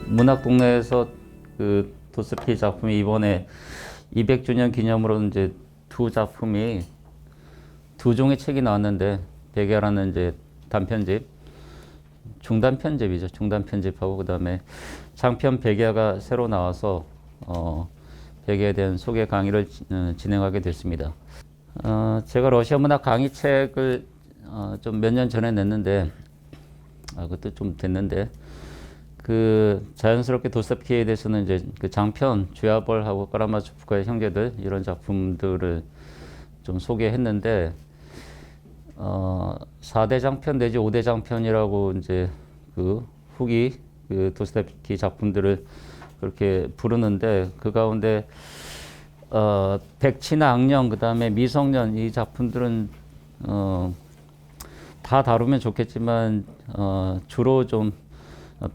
문학동네에서 그 도스피 작품이 이번에 200주년 기념으로 이제 두 작품이 두 종의 책이 나왔는데, 백야라는 이제 단편집, 중단 편집이죠. 중단 편집하고 그다음에 장편 백야가 새로 나와서 백야에 대한 소개 강의를 진행하게 됐습니다. 제가 러시아 문학 강의 책을 좀 몇 년 전에 냈는데, 그것도 좀 됐는데, 그 자연스럽게 도스토옙스키에 대해서는 이제 그 장편 죄와벌하고 까라마초프카의 형제들 이런 작품들을 좀 소개했는데, 4대 장편 내지 5대 장편이라고 이제 그 후기 그 도스토옙스키 작품들을 그렇게 부르는데, 그 가운데 백치나 악령, 그 다음에 미성년, 이 작품들은 다 다루면 좋겠지만 주로 좀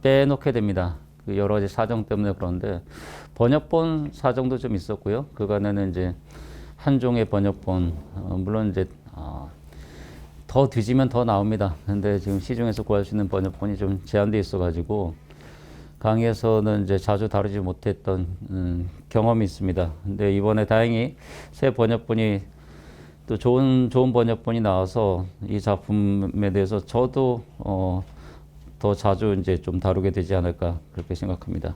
빼놓게 됩니다. 그 여러 가지 사정 때문에. 그런데 번역본 사정도 좀 있었고요. 그간에는 이제 한 종의 번역본, 물론 이제 더 뒤지면 더 나옵니다. 근데 지금 시중에서 구할 수 있는 번역본이 좀 제한되어 있어가지고 강의에서는 이제 자주 다루지 못했던 경험이 있습니다. 근데 이번에 다행히 새 번역본이 또 좋은 번역본이 나와서 이 작품에 대해서 저도 더 자주 이제 좀 다루게 되지 않을까 그렇게 생각합니다.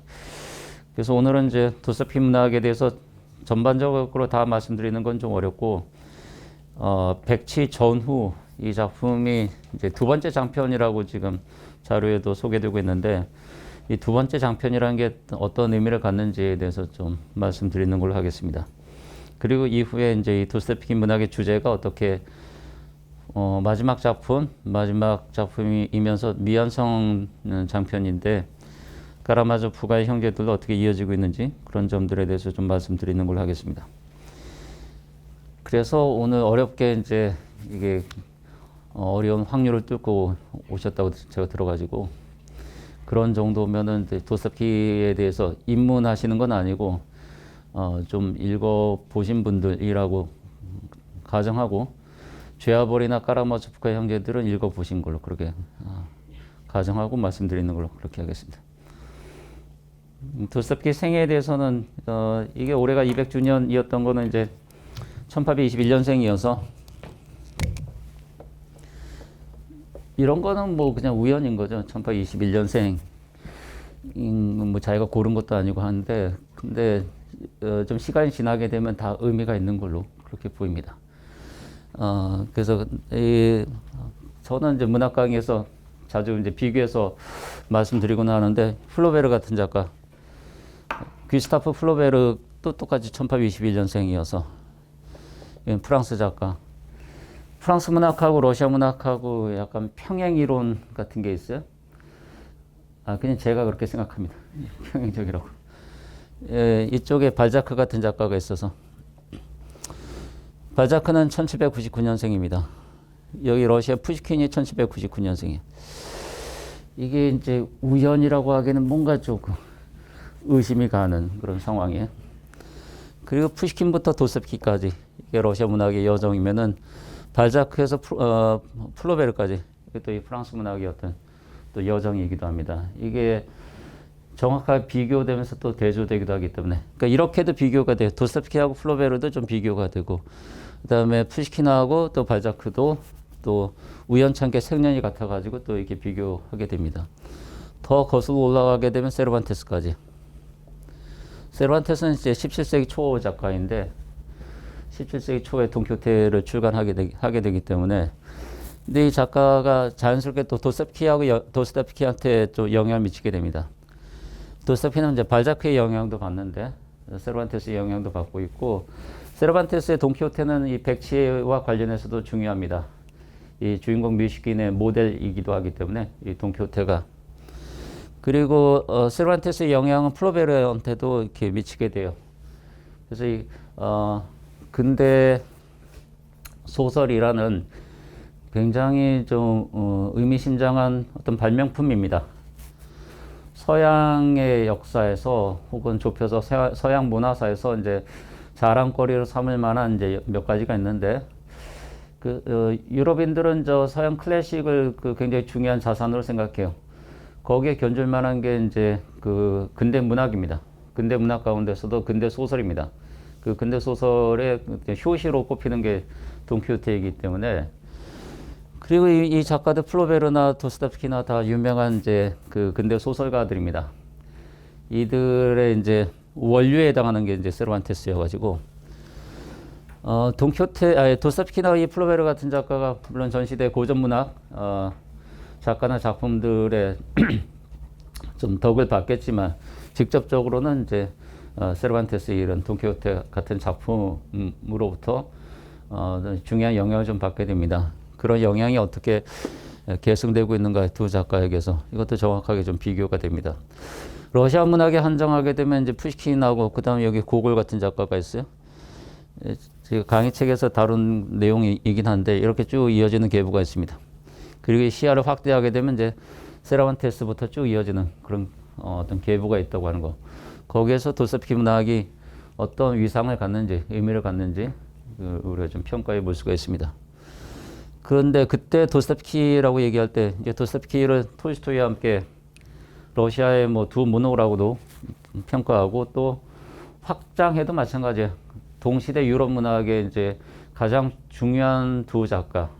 그래서 오늘은 이제 도스토옙스키 문학에 대해서 전반적으로 다 말씀드리는 건 좀 어렵고, 백치 전후 이 작품이 이제 두 번째 장편이라고 지금 자료에도 소개되고 있는데, 이 두 번째 장편이라는 게 어떤 의미를 갖는지에 대해서 좀 말씀드리는 걸로 하겠습니다. 그리고 이후에 이제 이 도스토옙스키 문학의 주제가 어떻게 마지막 작품이면서 미완성 장편인데 까라마조프가의 형제들도 어떻게 이어지고 있는지 그런 점들에 대해서 좀 말씀드리는 걸로 하겠습니다. 그래서 오늘 어렵게 이제 이게 어려운 확률을 뚫고 오셨다고 제가 들어가지고, 그런 정도면은 도스토옙스키에 대해서 입문하시는 건 아니고 좀 읽어보신 분들이라고 가정하고, 죄와벌이나 까라마초프카의 형제들은 읽어보신 걸로 그렇게 가정하고 말씀드리는 걸로 그렇게 하겠습니다. 도스토옙스키 생애에 대해서는 이게 올해가 200주년이었던 거는 이제 1821년생이어서 이런 거는 뭐 그냥 우연인 거죠. 1821년생 뭐 자기가 고른 것도 아니고 하는데, 근데 좀 시간이 지나게 되면 다 의미가 있는 걸로 그렇게 보입니다. 그래서 저는 이제 문학 강의에서 자주 이제 비교해서 말씀드리곤 하는데, 플로베르 같은 작가, 귀스타프 플로베르도 똑같이 1821년생이어서 프랑스 작가. 프랑스 문학하고 러시아 문학하고 약간 평행 이론 같은 게 있어요. 그냥 제가 그렇게 생각합니다. 평행적이라고. 이쪽에 발자크 같은 작가가 있어서, 발자크는 1799년생입니다. 여기 러시아 푸시킨이 1799년생이에요. 이게 이제 우연이라고 하기에는 뭔가 조금 의심이 가는 그런 상황이에요. 그리고 푸시킨부터 도스토옙스키까지 이게 러시아 문학의 여정이면은, 발자크에서 플로베르까지 또 이 프랑스 문학의 어떤 또 여정이기도 합니다. 이게 정확하게 비교되면서 또 대조되기도 하기 때문에, 그러니까 이렇게도 비교가 돼요. 도스토옙스키하고 플로베르도 좀 비교가 되고, 그다음에 푸시킨하고 또 발자크도 또 우연찮게 생년이 같아가지고 또 이렇게 비교하게 됩니다. 더 거슬러 올라가게 되면 세르반테스까지. 세르반테스는 이제 17세기 초 작가인데 17세기 초에 돈키호테를 출간하게 되기 때문에, 근데 이 작가가 자연스럽게 또 도스토옙스키한테 좀 영향을 미치게 됩니다. 도스토옙스키는 이제 발자크의 영향도 받는데 세르반테스의 영향도 받고 있고, 세르반테스의 돈키호테는 이 백치와 관련해서도 중요합니다. 이 주인공 뮤시킨의 모델이기도 하기 때문에 이 돈키호테가. 그리고 세르반테스의 영향은 플로베르한테도 이렇게 미치게 돼요. 그래서 이 근대 소설이라는 굉장히 좀 의미심장한 어떤 발명품입니다. 서양의 역사에서 혹은 좁혀서 서양 문화사에서 이제 자랑거리로 삼을 만한 이제 몇 가지가 있는데, 유럽인들은 저 서양 클래식을 굉장히 중요한 자산으로 생각해요. 거기에 견줄 만한 게 이제 그 근대 문학입니다. 근대 문학 가운데서도 근대 소설입니다. 그 근대 소설의 효시로 꼽히는 게 돈키호테이기 때문에, 그리고 이 작가들 플로베르나 도스토옙스키나 다 유명한 이제 그 근대 소설가들입니다. 이들의 이제 원류에 해당하는 게 이제 세르반테스여가지고, 도스토옙스키나 이 플로베르 같은 작가가 물론 전시대 고전 문학 작가나 작품들의 좀 덕을 받겠지만, 직접적으로는 이제 세르반테스 이런 돈키호테 같은 작품으로부터 중요한 영향을 좀 받게 됩니다. 그런 영향이 어떻게 계승되고 있는가, 두 작가에게서 이것도 정확하게 좀 비교가 됩니다. 러시아 문학에 한정하게 되면 이제 푸시킨하고 그다음에 여기 고골 같은 작가가 있어요. 제가 강의 책에서 다룬 내용이긴 한데 이렇게 쭉 이어지는 계보가 있습니다. 그리고 시야를 확대하게 되면 이제 세르반테스부터 쭉 이어지는 그런 어떤 계보가 있다고 하는 거. 거기에서 도스토옙스키 문학이 어떤 위상을 갖는지, 의미를 갖는지 우리가 좀 평가해 볼 수가 있습니다. 그런데 그때 도스토옙스키라고 얘기할 때 이제 도스토옙스키를 톨스토이와 함께 러시아의 뭐 두 문호라고도 평가하고, 또 확장해도 마찬가지예요. 동시대 유럽 문학의 이제 가장 중요한 두 작가.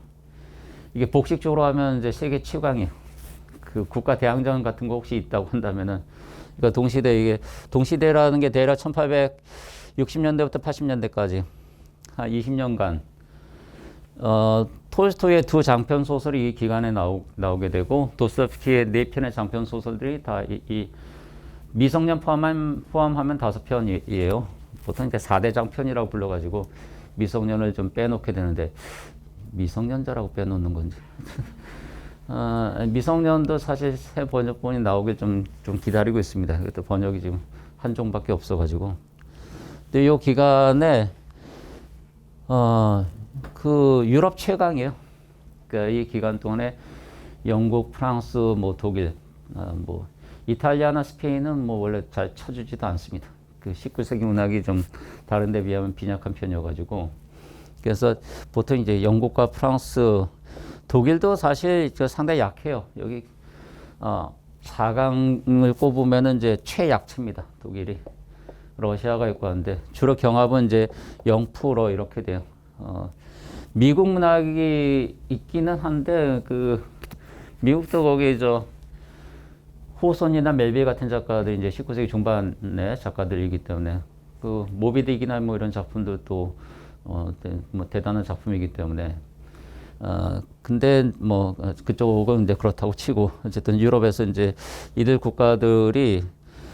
이게 복식적으로 하면 이제 세계 최강이에요. 그 국가 대항전 같은 거 혹시 있다고 한다면은, 그러니까 이게 동시대라는 게 대략 1860년대부터 80년대까지 한 20년간 톨스토이의 두 장편 소설이 이 기간에 나오게 되고, 도스토옙스키의 4편의 장편 소설들이 다 이 미성년 포함하면 5편이에요. 보통 이제 4대 장편이라고 불러가지고 미성년을 좀 빼놓게 되는데, 미성년자라고 빼놓는 건지. 미성년도 사실 새 번역본이 나오길 좀 기다리고 있습니다. 그것도 번역이 지금 한 종밖에 없어가지고. 근데 이 기간에 그 유럽 최강이에요. 그러니까 이 기간 동안에 영국, 프랑스, 뭐 독일, 뭐 이탈리아나 스페인은 뭐 원래 잘 쳐주지도 않습니다. 그 19세기 문학이 좀 다른 데 비하면 빈약한 편이어가지고, 그래서 보통 이제 영국과 프랑스, 독일도 사실 상당히 약해요. 여기 4강을 꼽으면은 이제 최약체입니다. 독일이. 러시아가 있고 하는데 주로 경합은 이제 0% 이렇게 돼요. 미국 문학이 있기는 한데 그 미국도 거기 호손이나 멜빌 같은 작가들이 이제 19세기 중반의 작가들이기 때문에, 그 모비딕이나 뭐 이런 작품들도 뭐 대단한 작품이기 때문에, 근데 뭐 그쪽은 이제 그렇다고 치고, 어쨌든 유럽에서 이제 이들 국가들이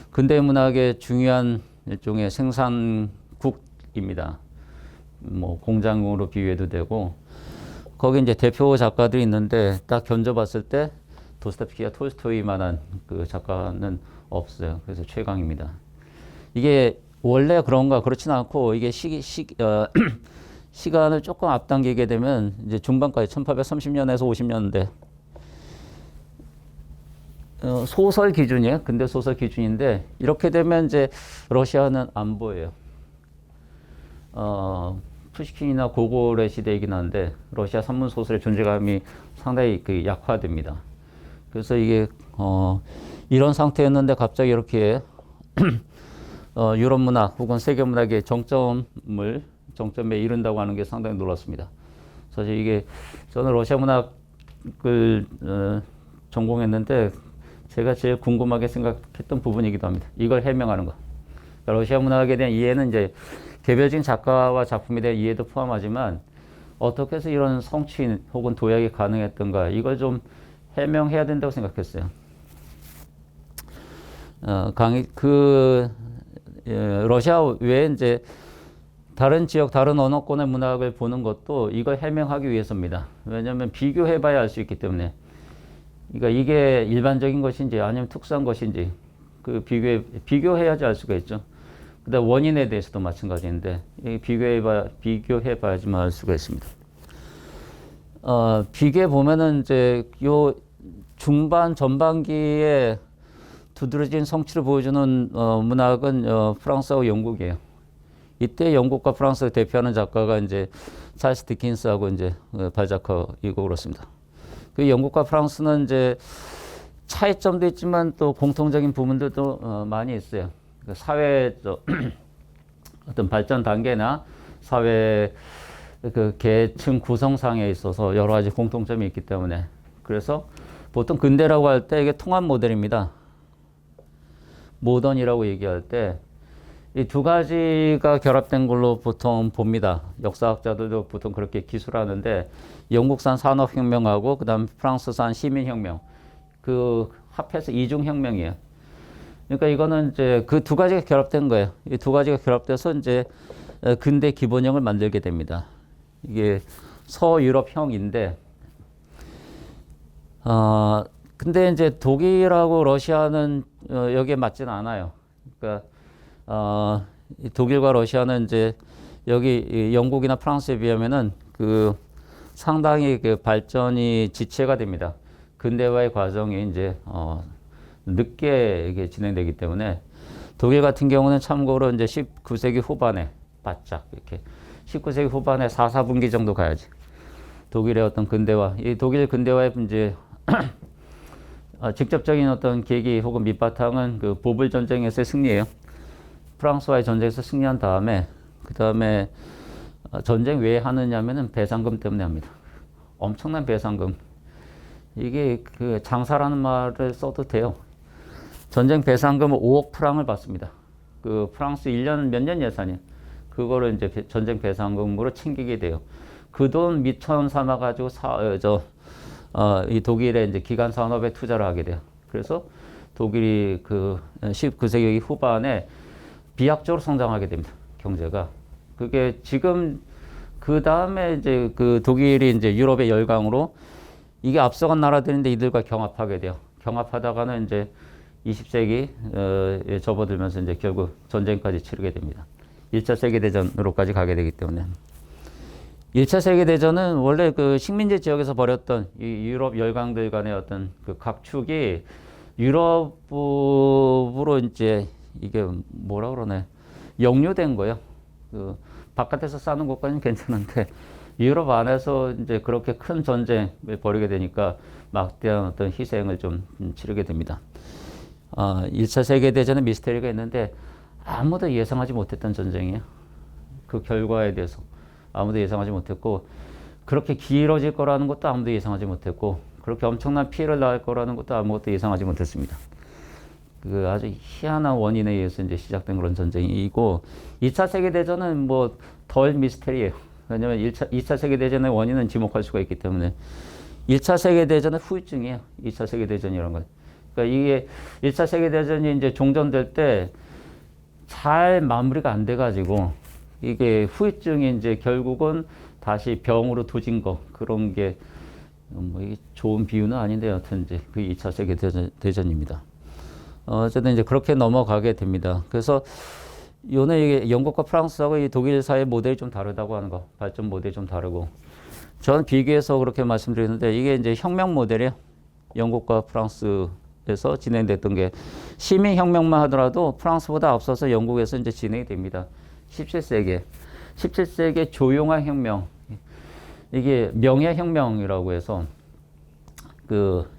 근대 문학의 중요한 일종의 생산국입니다. 뭐 공장으로 비유해도 되고, 거기 이제 대표 작가들이 있는데 딱 견져봤을 때 도스토옙스키와 톨스토이만한 그 작가는 없어요. 그래서 최강입니다. 이게 원래 그런가 그렇지는 않고, 이게 시간을 조금 앞당기게 되면 이제 중반까지 1830년에서 50년대 소설 기준이에요. 근대 소설 기준인데, 이렇게 되면 이제 러시아는 안 보여요. 푸시킨이나 고골의 시대이긴 한데 러시아 산문 소설의 존재감이 상당히 그 약화됩니다. 그래서 이게 이런 상태였는데 갑자기 이렇게 유럽 문학 혹은 세계 문학의 정점에 이른다고 하는 게 상당히 놀랐습니다. 사실 이게 저는 러시아 문학을 전공했는데 제가 제일 궁금하게 생각했던 부분이기도 합니다. 이걸 해명하는 거. 그러니까 러시아 문학에 대한 이해는 이제 개별적인 작가와 작품에 대한 이해도 포함하지만, 어떻게 해서 이런 성취 혹은 도약이 가능했던가, 이걸 좀 해명해야 된다고 생각했어요. 러시아 외에 이제 다른 지역, 다른 언어권의 문학을 보는 것도 이걸 해명하기 위해서입니다. 왜냐하면 비교해봐야 알 수 있기 때문에. 그러니까 이게 일반적인 것인지 아니면 특수한 것인지 그 비교해야지 알 수가 있죠. 그다음 원인에 대해서도 마찬가지인데 비교해봐야지만 알 수가 있습니다. 비교해 보면은 이제 요 중반 전반기에 두드러진 성취를 보여주는 문학은 프랑스하고 영국이에요. 이때 영국과 프랑스를 대표하는 작가가 이제 찰스 디킨스하고 이제 발자크이고 그렇습니다. 그 영국과 프랑스는 이제 차이점도 있지만 또 공통적인 부분들도 많이 있어요. 그 사회 어떤 발전 단계나 사회 그 계층 구성상에 있어서 여러 가지 공통점이 있기 때문에 그래서 보통 근대라고 할 때 이게 통합 모델입니다. 모던이라고 얘기할 때 이 두 가지가 결합된 걸로 보통 봅니다. 역사학자들도 보통 그렇게 기술하는데 영국산 산업혁명하고 그다음 프랑스산 시민혁명 그 합해서 이중혁명이에요. 그러니까 이거는 이제 그 두 가지가 결합된 거예요. 이 두 가지가 결합돼서 이제 근대 기본형을 만들게 됩니다. 이게 서유럽형인데, 근데 이제 독일하고 러시아는 여기에 맞지는 않아요. 그러니까 이 독일과 러시아는 이제 여기 영국이나 프랑스에 비하면은 그 상당히 그 발전이 지체가 됩니다. 근대화의 과정이 이제 늦게 이게 진행되기 때문에 독일 같은 경우는 참고로 이제 19세기 후반에 바짝 이렇게 19세기 후반에 4분기 정도 가야지. 독일의 어떤 근대화, 이 독일 근대화의 이제 직접적인 어떤 계기 혹은 밑바탕은 그 보불 전쟁에서의 승리예요. 프랑스와의 전쟁에서 승리한 다음에 그 다음에 전쟁 왜 하느냐면은 배상금 때문에 합니다. 엄청난 배상금. 이게 그 장사라는 말을 써도 돼요. 전쟁 배상금은 5억 프랑을 받습니다. 그 프랑스 1년 몇 년 예산이에요. 그거를 이제 전쟁 배상금으로 챙기게 돼요. 그 돈 미천 삼아 가지고 이 독일의 이제 기간 산업에 투자를 하게 돼요. 그래서 독일이 그 19세기 후반에 비약적으로 성장하게 됩니다. 경제가. 그게 지금 그 다음에 이제 그 독일이 이제 유럽의 열강으로 이게 앞서간 나라들인데 이들과 경합하게 돼요. 경합하다가는 이제 20세기에 접어들면서 이제 결국 전쟁까지 치르게 됩니다. 1차 세계대전으로까지 가게 되기 때문에. 1차 세계대전은 원래 그 식민지 지역에서 벌였던 이 유럽 열강들 간의 어떤 그 각축이 유럽으로 이제 이게 뭐라 그러네. 역류된 거예요. 그 바깥에서 싸는 것까지는 괜찮은데 유럽 안에서 이제 그렇게 큰 전쟁을 벌이게 되니까 막대한 어떤 희생을 좀 치르게 됩니다. 1차 세계대전은 미스테리가 있는데 아무도 예상하지 못했던 전쟁이에요. 그 결과에 대해서 아무도 예상하지 못했고 그렇게 길어질 거라는 것도 아무도 예상하지 못했고 그렇게 엄청난 피해를 낳을 거라는 것도 아무것도 예상하지 못했습니다. 그 아주 희한한 원인에 의해서 이제 시작된 그런 전쟁이고 2차 세계대전은 뭐 덜 미스테리예요. 왜냐면 2차 세계대전의 원인은 지목할 수가 있기 때문에 1차 세계대전은 후유증이에요. 2차 세계대전이라는 건. 그러니까 이게 1차 세계대전이 이제 종전될 때 잘 마무리가 안 돼가지고 이게 후유증이 이제 결국은 다시 병으로 도진 거 그런 게 뭐 이게 좋은 비유는 아닌데 여튼 이제 그 2차 세계대전입니다. 어쨌든 이제 그렇게 넘어가게 됩니다. 그래서 요는 이게 영국과 프랑스하고 이 독일 사회 모델이 좀 다르다고 하는 거, 발전 모델이 좀 다르고, 저는 비교해서 그렇게 말씀드리는데 이게 이제 혁명 모델이에요. 영국과 프랑스에서 진행됐던 게 시민혁명만 하더라도 프랑스보다 앞서서 영국에서 이제 진행이 됩니다. 17세기에 조용한 혁명, 이게 명예혁명이라고 해서 그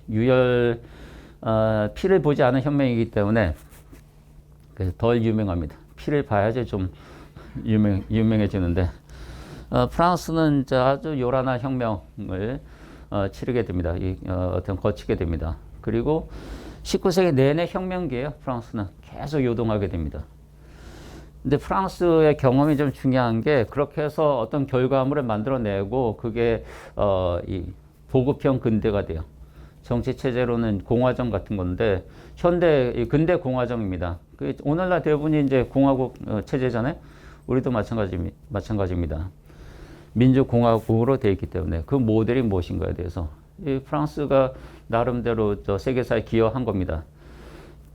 피를 보지 않은 혁명이기 때문에 그래서 덜 유명합니다. 피를 봐야지 좀 유명해지는데 프랑스는 이제 아주 요란한 혁명을 치르게 됩니다. 거치게 됩니다. 그리고 19세기 내내 혁명기예요. 프랑스는 계속 요동하게 됩니다. 근데 프랑스의 경험이 좀 중요한 게 그렇게 해서 어떤 결과물을 만들어내고 그게 이 보급형 근대가 돼요. 정치 체제로는 공화정 같은 건데 근대 공화정입니다. 오늘날 대부분이 이제 공화국 체제잖아요. 우리도 마찬가지입니다. 민주공화국으로 되어 있기 때문에 그 모델이 무엇인가에 대해서 이 프랑스가 나름대로 세계사에 기여한 겁니다.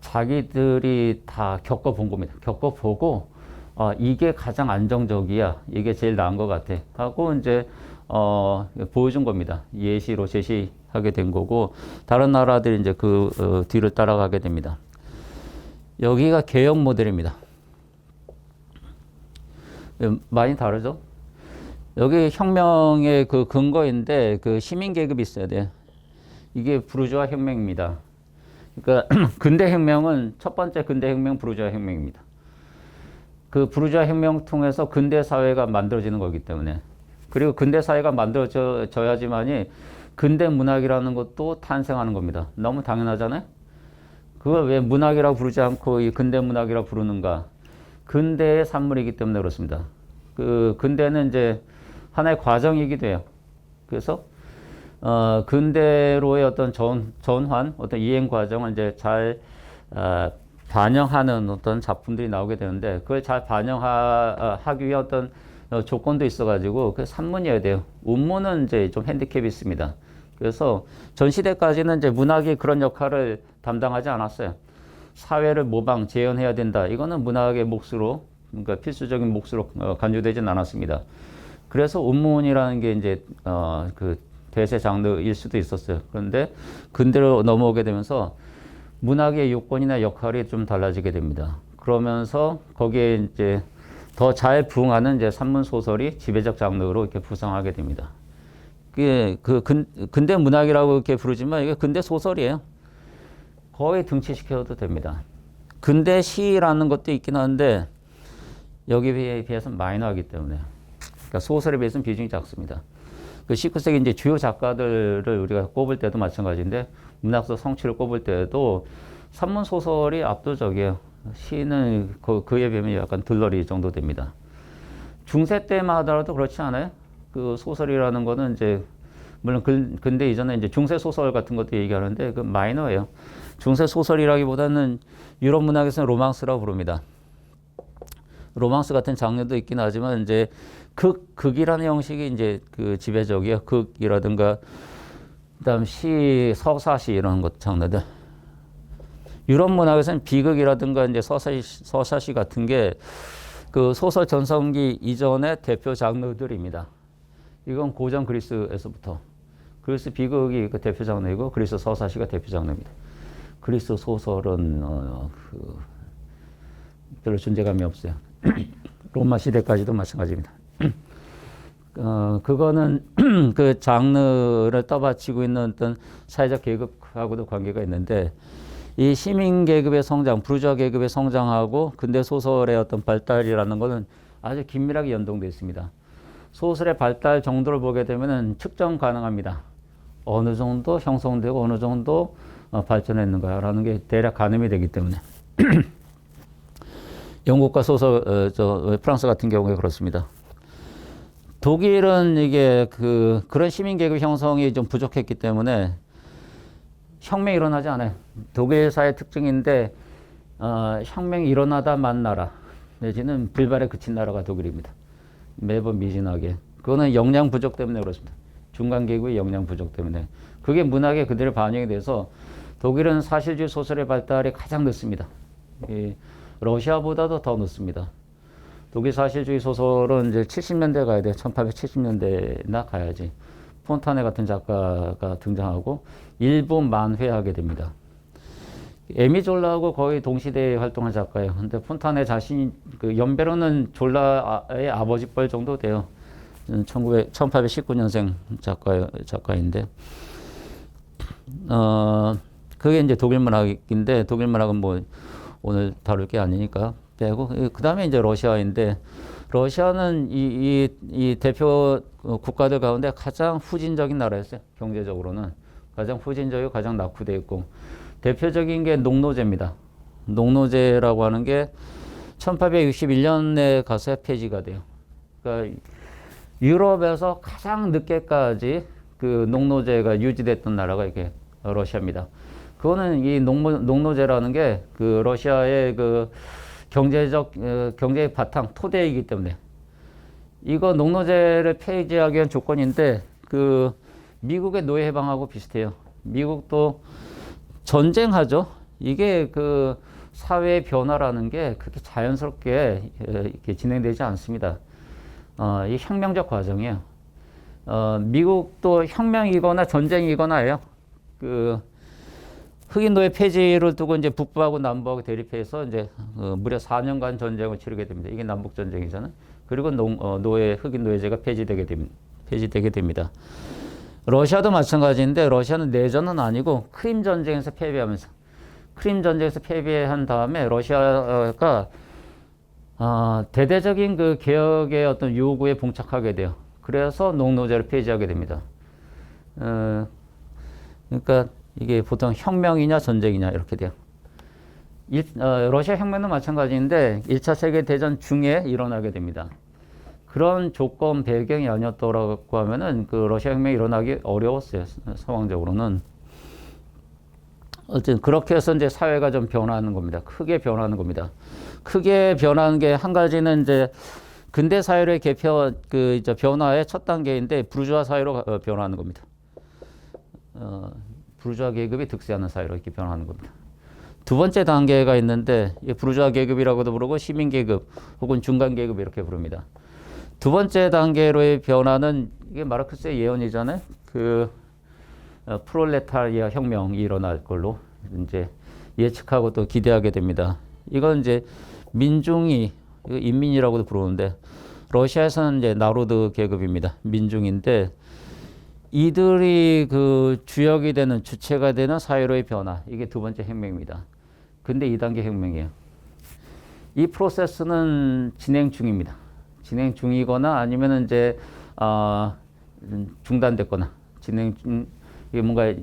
자기들이 다 겪어본 겁니다. 겪어보고 이게 가장 안정적이야. 이게 제일 나은 것 같아. 하고 이제 보여준 겁니다. 예시로 제시하게 된 거고 다른 나라들이 이제 그 뒤를 따라가게 됩니다. 여기가 개혁 모델입니다. 많이 다르죠? 여기 혁명의 그 근거인데 그 시민 계급이 있어야 돼요. 이게 부르주아 혁명입니다. 그러니까 근대 혁명은 첫 번째 근대 혁명 부르주아 혁명입니다. 그 부르주아 혁명 통해서 근대 사회가 만들어지는 거기 때문에 그리고 근대 사회가 만들어져야지만이 근대 문학이라는 것도 탄생하는 겁니다. 너무 당연하잖아요. 그걸 왜 문학이라고 부르지 않고 이 근대 문학이라고 부르는가? 근대의 산물이기 때문에 그렇습니다. 그 근대는 이제 하나의 과정이기도 해요. 그래서 근대로의 어떤 전환, 어떤 이행 과정을 이제 잘 반영하는 어떤 작품들이 나오게 되는데 그걸 잘 반영하기 위한 어떤 조건도 있어가지고 그 산문이어야 돼요. 운문은 이제 좀 핸디캡이 있습니다. 그래서 전시대까지는 이제 문학이 그런 역할을 담당하지 않았어요. 사회를 모방, 재현해야 된다. 이거는 문학의 몫으로, 그러니까 필수적인 몫으로 간주되진 않았습니다. 그래서 운문이라는 게 이제 그 대세 장르일 수도 있었어요. 그런데 근대로 넘어오게 되면서 문학의 요건이나 역할이 좀 달라지게 됩니다. 그러면서 거기에 이제 더 잘 부응하는 이제 산문 소설이 지배적 장르로 이렇게 부상하게 됩니다. 그게 근대 문학이라고 이렇게 부르지만 이게 근대 소설이에요. 거의 등치시켜도 됩니다. 근대 시라는 것도 있긴 한데 여기에 비해서는 마이너하기 때문에 그러니까 소설에 비해서는 비중이 작습니다. 그 19세기 이제 주요 작가들을 우리가 꼽을 때도 마찬가지인데 문학서 성취를 꼽을 때도 산문 소설이 압도적이에요. 시는 그에 비하면 약간 들러리 정도 됩니다. 중세 때만 하더라도 그렇지 않아요? 그 소설이라는 거는 이제 물론 근대 이전에 이제 중세 소설 같은 것도 얘기하는데 그 마이너예요. 중세 소설이라기보다는 유럽 문학에서는 로망스라고 부릅니다. 로망스 같은 장르도 있긴 하지만 이제 극이라는 형식이 이제 그 지배적이에요. 극이라든가 그다음 시, 서사시 이런 것 장르들. 유럽 문학에서는 비극이라든가 이제 서사시 같은 게 그 소설 전성기 이전의 대표 장르들입니다. 이건 고전 그리스에서부터 그리스 비극이 그 대표 장르이고 그리스 서사시가 대표 장르입니다. 그리스 소설은 별로 존재감이 없어요. 로마 시대까지도 마찬가지입니다. 그거는 그 장르를 떠받치고 있는 어떤 사회적 계급하고도 관계가 있는데 이 시민 계급의 성장, 부르주아 계급의 성장하고 근대 소설의 어떤 발달이라는 것은 아주 긴밀하게 연동되어 있습니다. 소설의 발달 정도를 보게 되면은 측정 가능합니다. 어느 정도 형성되고 어느 정도 발전했는가라는 게 대략 가늠이 되기 때문에 영국과 소설, 프랑스 같은 경우에 그렇습니다. 독일은 이게 그런 시민 계급 형성이 좀 부족했기 때문에 혁명이 일어나지 않아요. 독일 사회 특징인데 혁명이 일어나다 만 나라 내지는 불발에 그친 나라가 독일입니다. 매번 미진하게. 그거는 역량 부족 때문에 그렇습니다. 중간 계급의 역량 부족 때문에. 그게 문학에 그대로 반영이 돼서 독일은 사실주의 소설의 발달이 가장 늦습니다. 러시아보다도 더 늦습니다. 독일 사실주의 소설은 이제 70년대 가야 돼. 1870년대나 가야지. 폰타네 같은 작가가 등장하고 일본 만회하게 됩니다. 에미 졸라하고 거의 동시대에 활동한 작가예요. 근데 폰타네 자신이 그 연배로는 졸라의 아버지뻘 정도 돼요. 1819년생 작가인데 그게 이제 독일 문학인데 독일 문학은 뭐 오늘 다룰 게 아니니까 빼고 그 다음에 이제 러시아인데 러시아는 이 대표 국가들 가운데 가장 후진적인 나라였어요. 경제적으로는 가장 후진적이고 가장 낙후되어 있고 대표적인 게 농노제입니다. 농노제라고 하는 게 1861년에 가서 폐지가 돼요. 그러니까 유럽에서 가장 늦게까지 그 농노제가 유지됐던 나라가 이게 러시아입니다. 그거는 이 농노제라는 게 그 러시아의 그 경제의 바탕, 토대이기 때문에 이거 농노제를 폐지하기 위한 조건인데 그 미국의 노예 해방하고 비슷해요. 미국도 전쟁하죠. 이게 그 사회의 변화라는 게 그렇게 자연스럽게 이렇게 진행되지 않습니다. 이 혁명적 과정이에요. 미국도 혁명이거나 전쟁이거나예요. 그 흑인 노예 폐지를 두고 이제 북부하고 남부하고 대립해서 이제 무려 4년간 전쟁을 치르게 됩니다. 이게 남북 전쟁이잖아요. 그리고 흑인 노예제가 폐지되게 됩니다. 러시아도 마찬가지인데 러시아는 내전은 아니고 크림 전쟁에서 패배하면서 크림 전쟁에서 패배한 다음에 러시아가 대대적인 그 개혁의 어떤 요구에 봉착하게 돼요. 그래서 농노제를 폐지하게 됩니다. 그러니까 이게 보통 혁명이냐 전쟁이냐 이렇게 돼요. 러시아 혁명도 마찬가지인데 1차 세계대전 중에 일어나게 됩니다. 그런 조건 배경이 아니었더라고 하면은 그 러시아 혁명이 일어나기 어려웠어요. 상황적으로는. 어쨌든 그렇게 해서 이제 사회가 좀 변화하는 겁니다. 크게 변화하는 겁니다. 크게 변하는 게 한 가지는 이제 근대 사회의 이제 변화의 첫 단계인데 부르주아 사회로 변화하는 겁니다. 부르주아 계급이 득세하는 사회로 이렇게 변화하는 겁니다. 두 번째 단계가 있는데 부르주아 계급이라고도 부르고 시민 계급 혹은 중간 계급 이렇게 부릅니다. 두 번째 단계로의 변화는 이게 마르크스의 예언이잖아요. 그 프롤레타리아 혁명이 일어날 걸로 이제 예측하고 또 기대하게 됩니다. 이건 이제 민중이 인민이라고도 부르는데 러시아에서는 이제 나로드 계급입니다. 민중인데 이들이 그 주역이 되는 주체가 되는 사회로의 변화 이게 두 번째 혁명입니다. 근데 2단계 혁명이에요. 이 프로세스는 진행 중입니다. 진행 중이거나 아니면 이제 중단됐거나 진행 중 이게 뭔가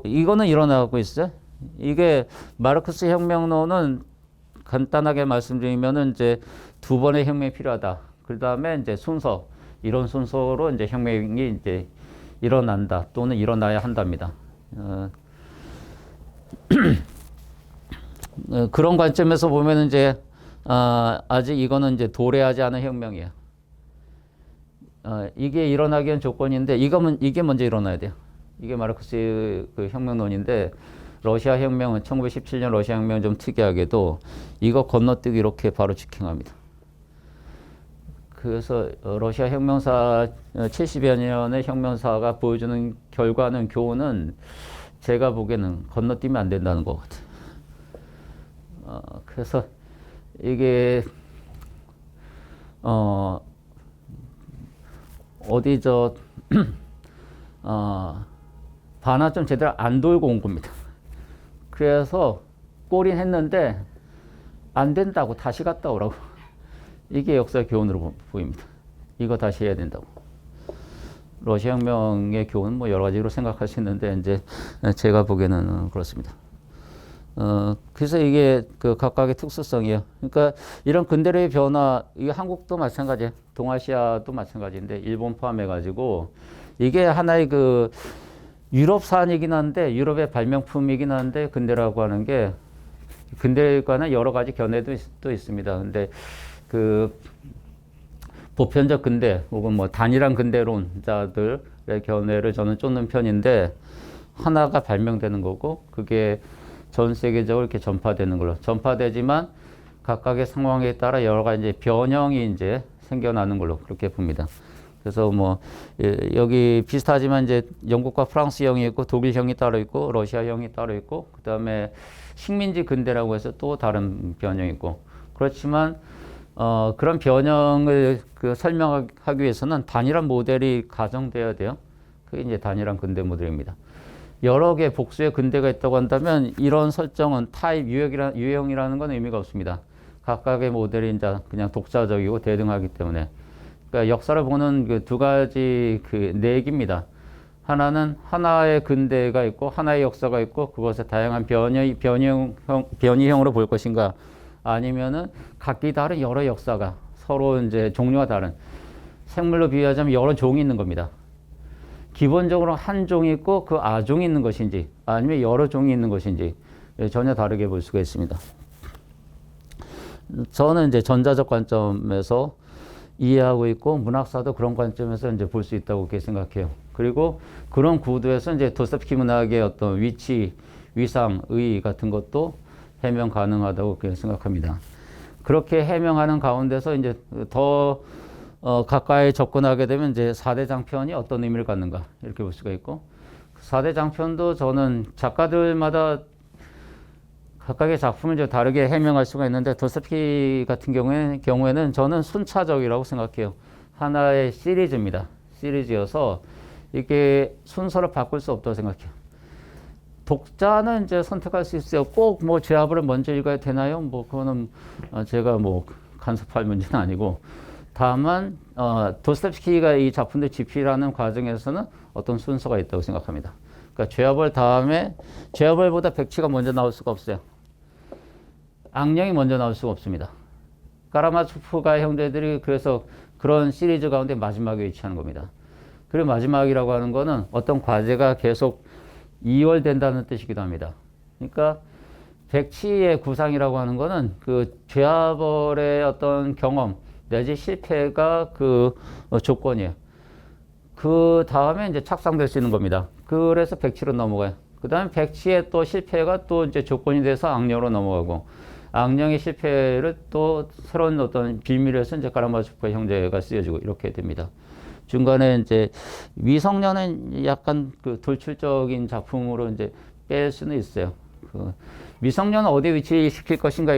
이거는 일어나고 있어요. 이게 마르크스 혁명론은 간단하게 말씀드리면은 이제 두 번의 혁명이 필요하다. 그 다음에 이제 이런 순서로 이제 혁명이 이제 일어난다 또는 일어나야 한답니다. 그런 관점에서 보면 이제 아직 이거는 이제 도래하지 않은 혁명이에요. 이게 일어나기 위한 조건인데 이게 먼저 일어나야 돼요. 이게 마르크스의 그 혁명론인데 러시아 혁명은 1917년 러시아 혁명은 좀 특이하게도 이거 건너뛰기 이렇게 바로 직행합니다. 그래서 러시아 혁명사 70여 년의 혁명사가 보여주는 결과는 교훈은 제가 보기에는 건너뛰면 안 된다는 것 같아요. 그래서 이게 반환 좀 제대로 안 돌고 온 겁니다. 그래서 골인 했는데 안 된다고 다시 갔다 오라고. 이게 역사의 교훈으로 보입니다. 이거 다시 해야 된다고. 러시아 혁명의 교훈은 뭐 여러 가지로 생각할 수 있는데 이제 제가 보기에는 그렇습니다. 그래서 이게 그 각각의 특수성이에요. 그러니까 이런 근대의 변화, 이게 한국도 마찬가지예요. 동아시아도 마찬가지인데 일본 포함해가지고 이게 하나의 그 유럽산이긴 한데 유럽의 발명품이긴 한데 근대라고 하는 게 근대과는 여러 가지 견해도 또 있습니다. 근데 그 보편적 근대 혹은 뭐 단일한 근대론자들의 견해를 저는 쫓는 편인데 하나가 발명되는 거고 그게 전 세계적으로 이렇게 전파되는 걸로 전파되지만 각각의 상황에 따라 여러 가지 이제 변형이 이제 생겨나는 걸로 그렇게 봅니다. 그래서 뭐 여기 비슷하지만 이제 영국과 프랑스형이 있고 독일형이 따로 있고 러시아형이 따로 있고 그다음에 식민지 근대라고 해서 또 다른 변형이 있고 그렇지만 그런 변형을 설명하기 위해서는 단일한 모델이 가정돼야 돼요. 그게 이제 단일한 근대 모델입니다. 여러 개 복수의 근대가 있다고 한다면 이런 설정은 타입 유형이라는 건 의미가 없습니다. 각각의 모델이 이제 그냥 독자적이고 대등하기 때문에. 그러니까 역사를 보는 그 두 가지 그 내기입니다. 하나는 하나의 근대가 있고 하나의 역사가 있고 그것을 다양한 변이형으로 볼 것인가 아니면은 각기 다른 여러 역사가 서로 이제 종류가 다른 생물로 비유하자면 여러 종이 있는 겁니다. 기본적으로 한 종이 있고 그 아종이 있는 것인지 아니면 여러 종이 있는 것인지 전혀 다르게 볼 수가 있습니다. 저는 이제 전자적 관점에서 이해하고 있고 문학사도 그런 관점에서 이제 볼 수 있다고 그렇게 생각해요. 그리고 그런 구도에서 이제 도스토옙스키 문학의 어떤 위치, 위상, 의 같은 것도 해명 가능하다고 그렇게 생각합니다. 그렇게 해명하는 가운데서 이제 더 가까이 접근하게 되면 이제 4대 장편이 어떤 의미를 갖는가 이렇게 볼 수가 있고 4대 장편도 저는 작가들마다 각각의 작품을 좀 다르게 해명할 수가 있는데 도스토옙스키 같은 경우에는 저는 순차적이라고 생각해요. 하나의 시리즈입니다. 시리즈여서 이게 순서를 바꿀 수 없다고 생각해요. 독자는 이제 선택할 수 있어요. 꼭 뭐 제압을 먼저 읽어야 되나요? 뭐 그거는 제가 뭐 간섭할 문제는 아니고, 다만 도스토옙스키가 이 작품들 집필하는 과정에서는 어떤 순서가 있다고 생각합니다. 그러니까 죄와벌 다음에 죄와벌보다 백치가 먼저 나올 수가 없어요. 악령이 먼저 나올 수가 없습니다. 까라마초프가 형제들이 그래서 그런 시리즈 가운데 마지막에 위치하는 겁니다. 그리고 마지막이라고 하는 거는 어떤 과제가 계속 이월된다는 뜻이기도 합니다. 그러니까 백치의 구상이라고 하는 거는 그 죄와벌의 어떤 경험 내지 실패가 그 조건이에요. 그 다음에 이제 착상될 수 있는 겁니다. 그래서 백치로 넘어가요. 그 다음에 백치의 또 실패가 또 이제 조건이 돼서 악령으로 넘어가고, 악령의 실패를 또 새로운 어떤 빌미로서 이제 까라마초프가 형제가 쓰여지고 이렇게 됩니다. 중간에 이제 미성년은 약간 그 돌출적인 작품으로 이제 뺄 수는 있어요. 그 미성년은 어디에 위치시킬 것인가,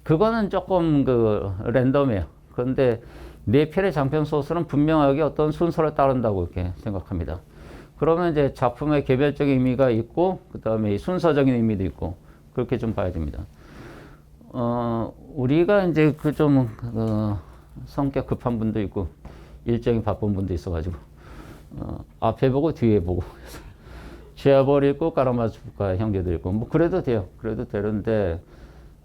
그거는 조금 그 랜덤이에요. 그런데 네 편의 장편 소설은 분명하게 어떤 순서를 따른다고 이렇게 생각합니다. 그러면 이제 작품의 개별적인 의미가 있고, 그 다음에 순서적인 의미도 있고, 그렇게 좀 봐야 됩니다. 우리가 이제 그 좀 성격 급한 분도 있고, 일정이 바쁜 분도 있어가지고, 앞에 보고 뒤에 보고, 죄와벌 읽고 까라마초프가 형제도 읽고, 뭐 그래도 돼요. 그래도 되는데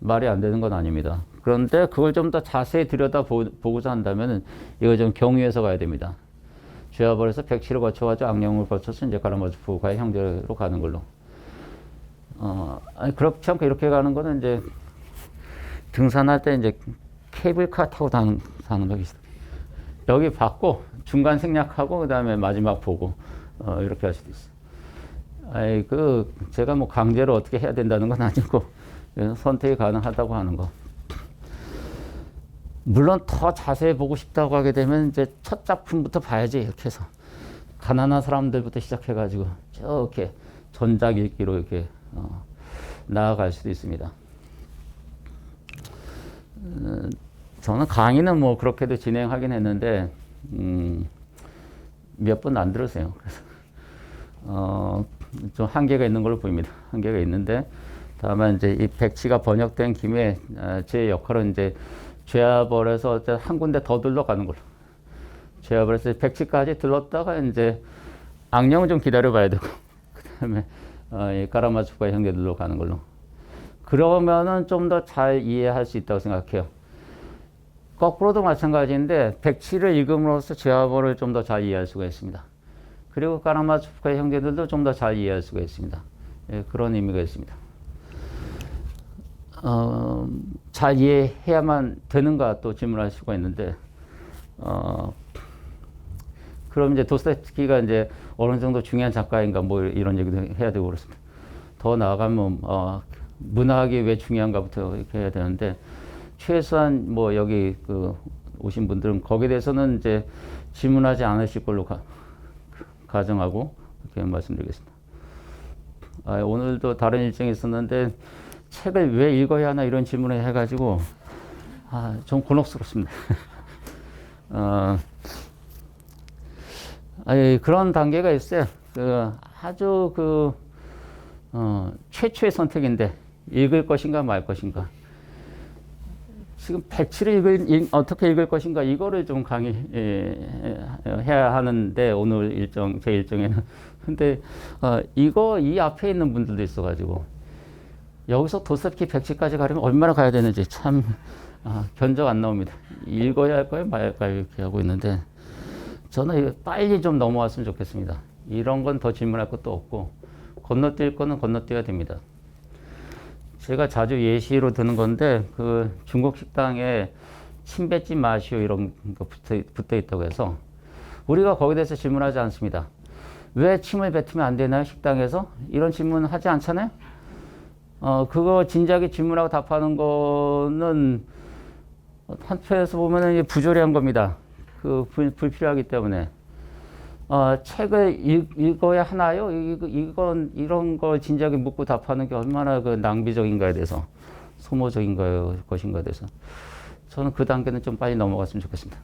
말이 안 되는 건 아닙니다. 그런데 그걸 좀 더 자세히 들여다 보고자 한다면은 이거 좀 경유해서 가야 됩니다. 죄와벌에서 백치를 거쳐가지고 악령을 거쳐서 이제 까라마초프가 형제로 가는 걸로. 아니 그렇지 않고 이렇게 가는 거는 이제 등산할 때 이제 케이블카 타고 다는 적이 있어요. 여기 받고 중간 생략하고 그 다음에 마지막 보고 이렇게 할 수도 있어요. 아이 제가 뭐 강제로 어떻게 해야 된다는 건 아니고 선택이 가능하다고 하는 거. 물론 더 자세히 보고 싶다고 하게 되면 이제 첫 작품부터 봐야지, 이렇게 해서 가난한 사람들부터 시작해가지고 이렇게 전작 읽기로 이렇게 나아갈 수도 있습니다. 저는 강의는 뭐 그렇게도 진행하긴 했는데 몇 번 안 들으세요. 그래서 좀 한계가 있는 걸로 보입니다. 한계가 있는데, 다만 이제 이 백치가 번역된 김에 제 역할은 이제 죄와벌에서 한 군데 더 들러가는 걸로. 죄와벌에서 백치까지 들렀다가 이제 악령은 좀 기다려봐야 되고, 그다음에 이 까라마초프가 형제들로 가는 걸로. 그러면은 좀 더 잘 이해할 수 있다고 생각해요. 거꾸로도 마찬가지인데 백치를 읽음으로써 죄와벌을 좀 더 잘 이해할 수가 있습니다. 그리고 까라마초프가 형제들도 좀 더 잘 이해할 수가 있습니다. 예, 그런 의미가 있습니다. 잘 이해해야만 되는가 또 질문할 수가 있는데, 그럼 이제 도스토옙스키가 이제 어느 정도 중요한 작가인가 뭐 이런 얘기도 해야 되고 그렇습니다. 더 나아가면 문학이 왜 중요한가부터 이렇게 해야 되는데, 최소한 뭐 여기 오신 분들은 거기에 대해서는 이제 질문하지 않으실 걸로 가정하고 이렇게 말씀드리겠습니다. 오늘도 다른 일정이 있었는데 책을 왜 읽어야 하나 이런 질문을 해가지고 좀 곤혹스럽습니다. 그런 단계가 있어요. 아주 최초의 선택인데 읽을 것인가 말 것인가. 지금 백치를 어떻게 읽을 것인가, 이거를 좀 강의해야 하는데, 오늘 제 일정에는. 근데, 이 앞에 있는 분들도 있어가지고, 여기서 도스토옙스키 백치까지 가려면 얼마나 가야 되는지 참, 견적 안 나옵니다. 읽어야 할까요? 말할까요? 이렇게 하고 있는데, 저는 빨리 좀 넘어왔으면 좋겠습니다. 이런 건 더 질문할 것도 없고, 건너뛸 거는 건너뛰어야 됩니다. 제가 자주 예시로 드는 건데, 중국 식당에 침 뱉지 마시오 이런 거 붙어 있다고 해서, 우리가 거기에 대해서 질문하지 않습니다. 왜 침을 뱉으면 안 되나요? 식당에서? 이런 질문 하지 않잖아요? 그거 진작에 질문하고 답하는 거는 한편에서 보면은 부조리한 겁니다. 불필요하기 때문에. 책을 읽어야 하나요? 이런 걸 진작에 묻고 답하는 게 얼마나 낭비적인가에 대해서, 소모적인가요? 것인가에 대해서. 저는 그 단계는 좀 빨리 넘어갔으면 좋겠습니다.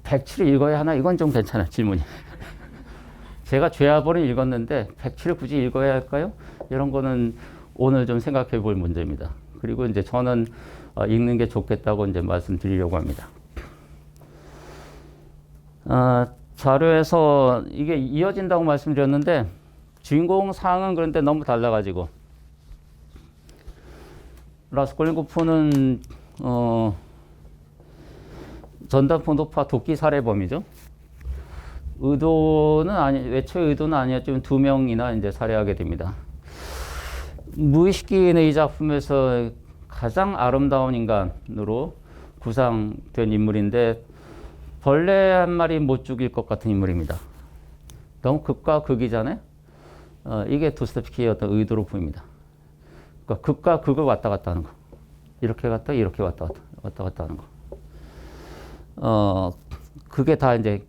백치를 읽어야 하나? 이건 좀 괜찮아요, 질문이. 제가 죄와벌을 읽었는데 백치를 굳이 읽어야 할까요? 이런 거는 오늘 좀 생각해 볼 문제입니다. 그리고 이제 저는 읽는 게 좋겠다고 이제 말씀드리려고 합니다. 자료에서 이게 이어진다고 말씀드렸는데 주인공 상은 그런데 너무 달라가지고 라스콜니코프는 전단포도파 도끼 살해범이죠. 외초의 의도는 아니었지만 2명이나 이제 살해하게 됩니다. 무의식기는 이 작품에서 가장 아름다운 인간으로 구상된 인물인데 벌레 한 마리 못 죽일 것 같은 인물입니다. 너무 극과 극이잖아요. 이게 도스토옙스키의 어떤 의도로 보입니다. 그러니까 극과 극을 왔다 갔다 하는 거. 이렇게 갔다 이렇게 왔다 갔다 하는 거. 그게 다 이제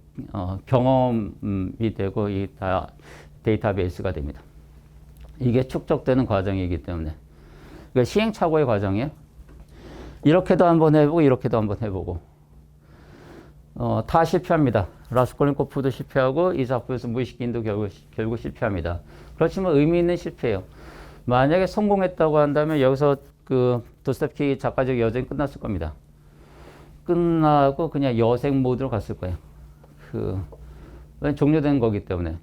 경험이 되고 이 다 데이터베이스가 됩니다. 이게 축적되는 과정이기 때문에. 그러니까 시행착오의 과정이에요. 이렇게도 한번 해보고 이렇게도 한번 해보고 다 실패합니다. 라스콜니코프도 실패하고 이 작품에서 무의식인도 결국 실패합니다. 그렇지만 의미 있는 실패예요. 만약에 성공했다고 한다면 여기서 그 도스토옙스키 작가적 여정이 끝났을 겁니다. 끝나고 그냥 여생 모드로 갔을 거예요. 종료된 거기 때문에.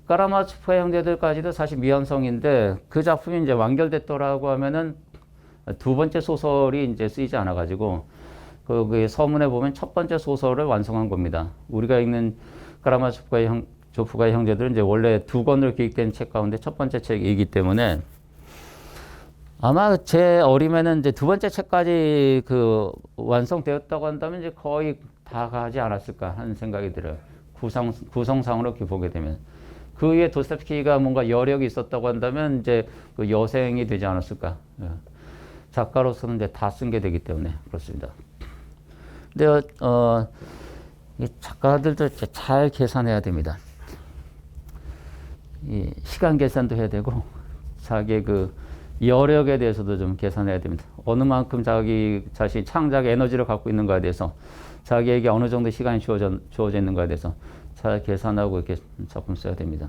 까라마초프의 형제들까지도 사실 미완성인데 그 작품이 이제 완결됐더라고 하면은 두 번째 소설이 이제 쓰이지 않아가지고 그 서문에 보면 첫 번째 소설을 완성한 겁니다. 우리가 읽는 까라마초프가의 형제들은 이제 원래 2권으로 기획된 책 가운데 첫 번째 책이기 때문에 아마 제 어림에는 이제 두 번째 책까지 그 완성되었다고 한다면 이제 거의 다 가지 않았을까 하는 생각이 들어요. 구성상으로 이렇게 보게 되면. 그 위에 도스토옙스키가 뭔가 여력이 있었다고 한다면 이제 그 여생이 되지 않았을까. 작가로서는 이제 다 쓴 게 되기 때문에 그렇습니다. 근데 이 작가들도 잘 계산해야 됩니다. 이 시간 계산도 해야 되고 자기의 그 여력에 대해서도 좀 계산해야 됩니다. 어느 만큼 자기 자신 창작 에너지를 갖고 있는가에 대해서 자기에게 어느 정도 시간이 주어져 있는가에 대해서 잘 계산하고 이렇게 작품 써야 됩니다.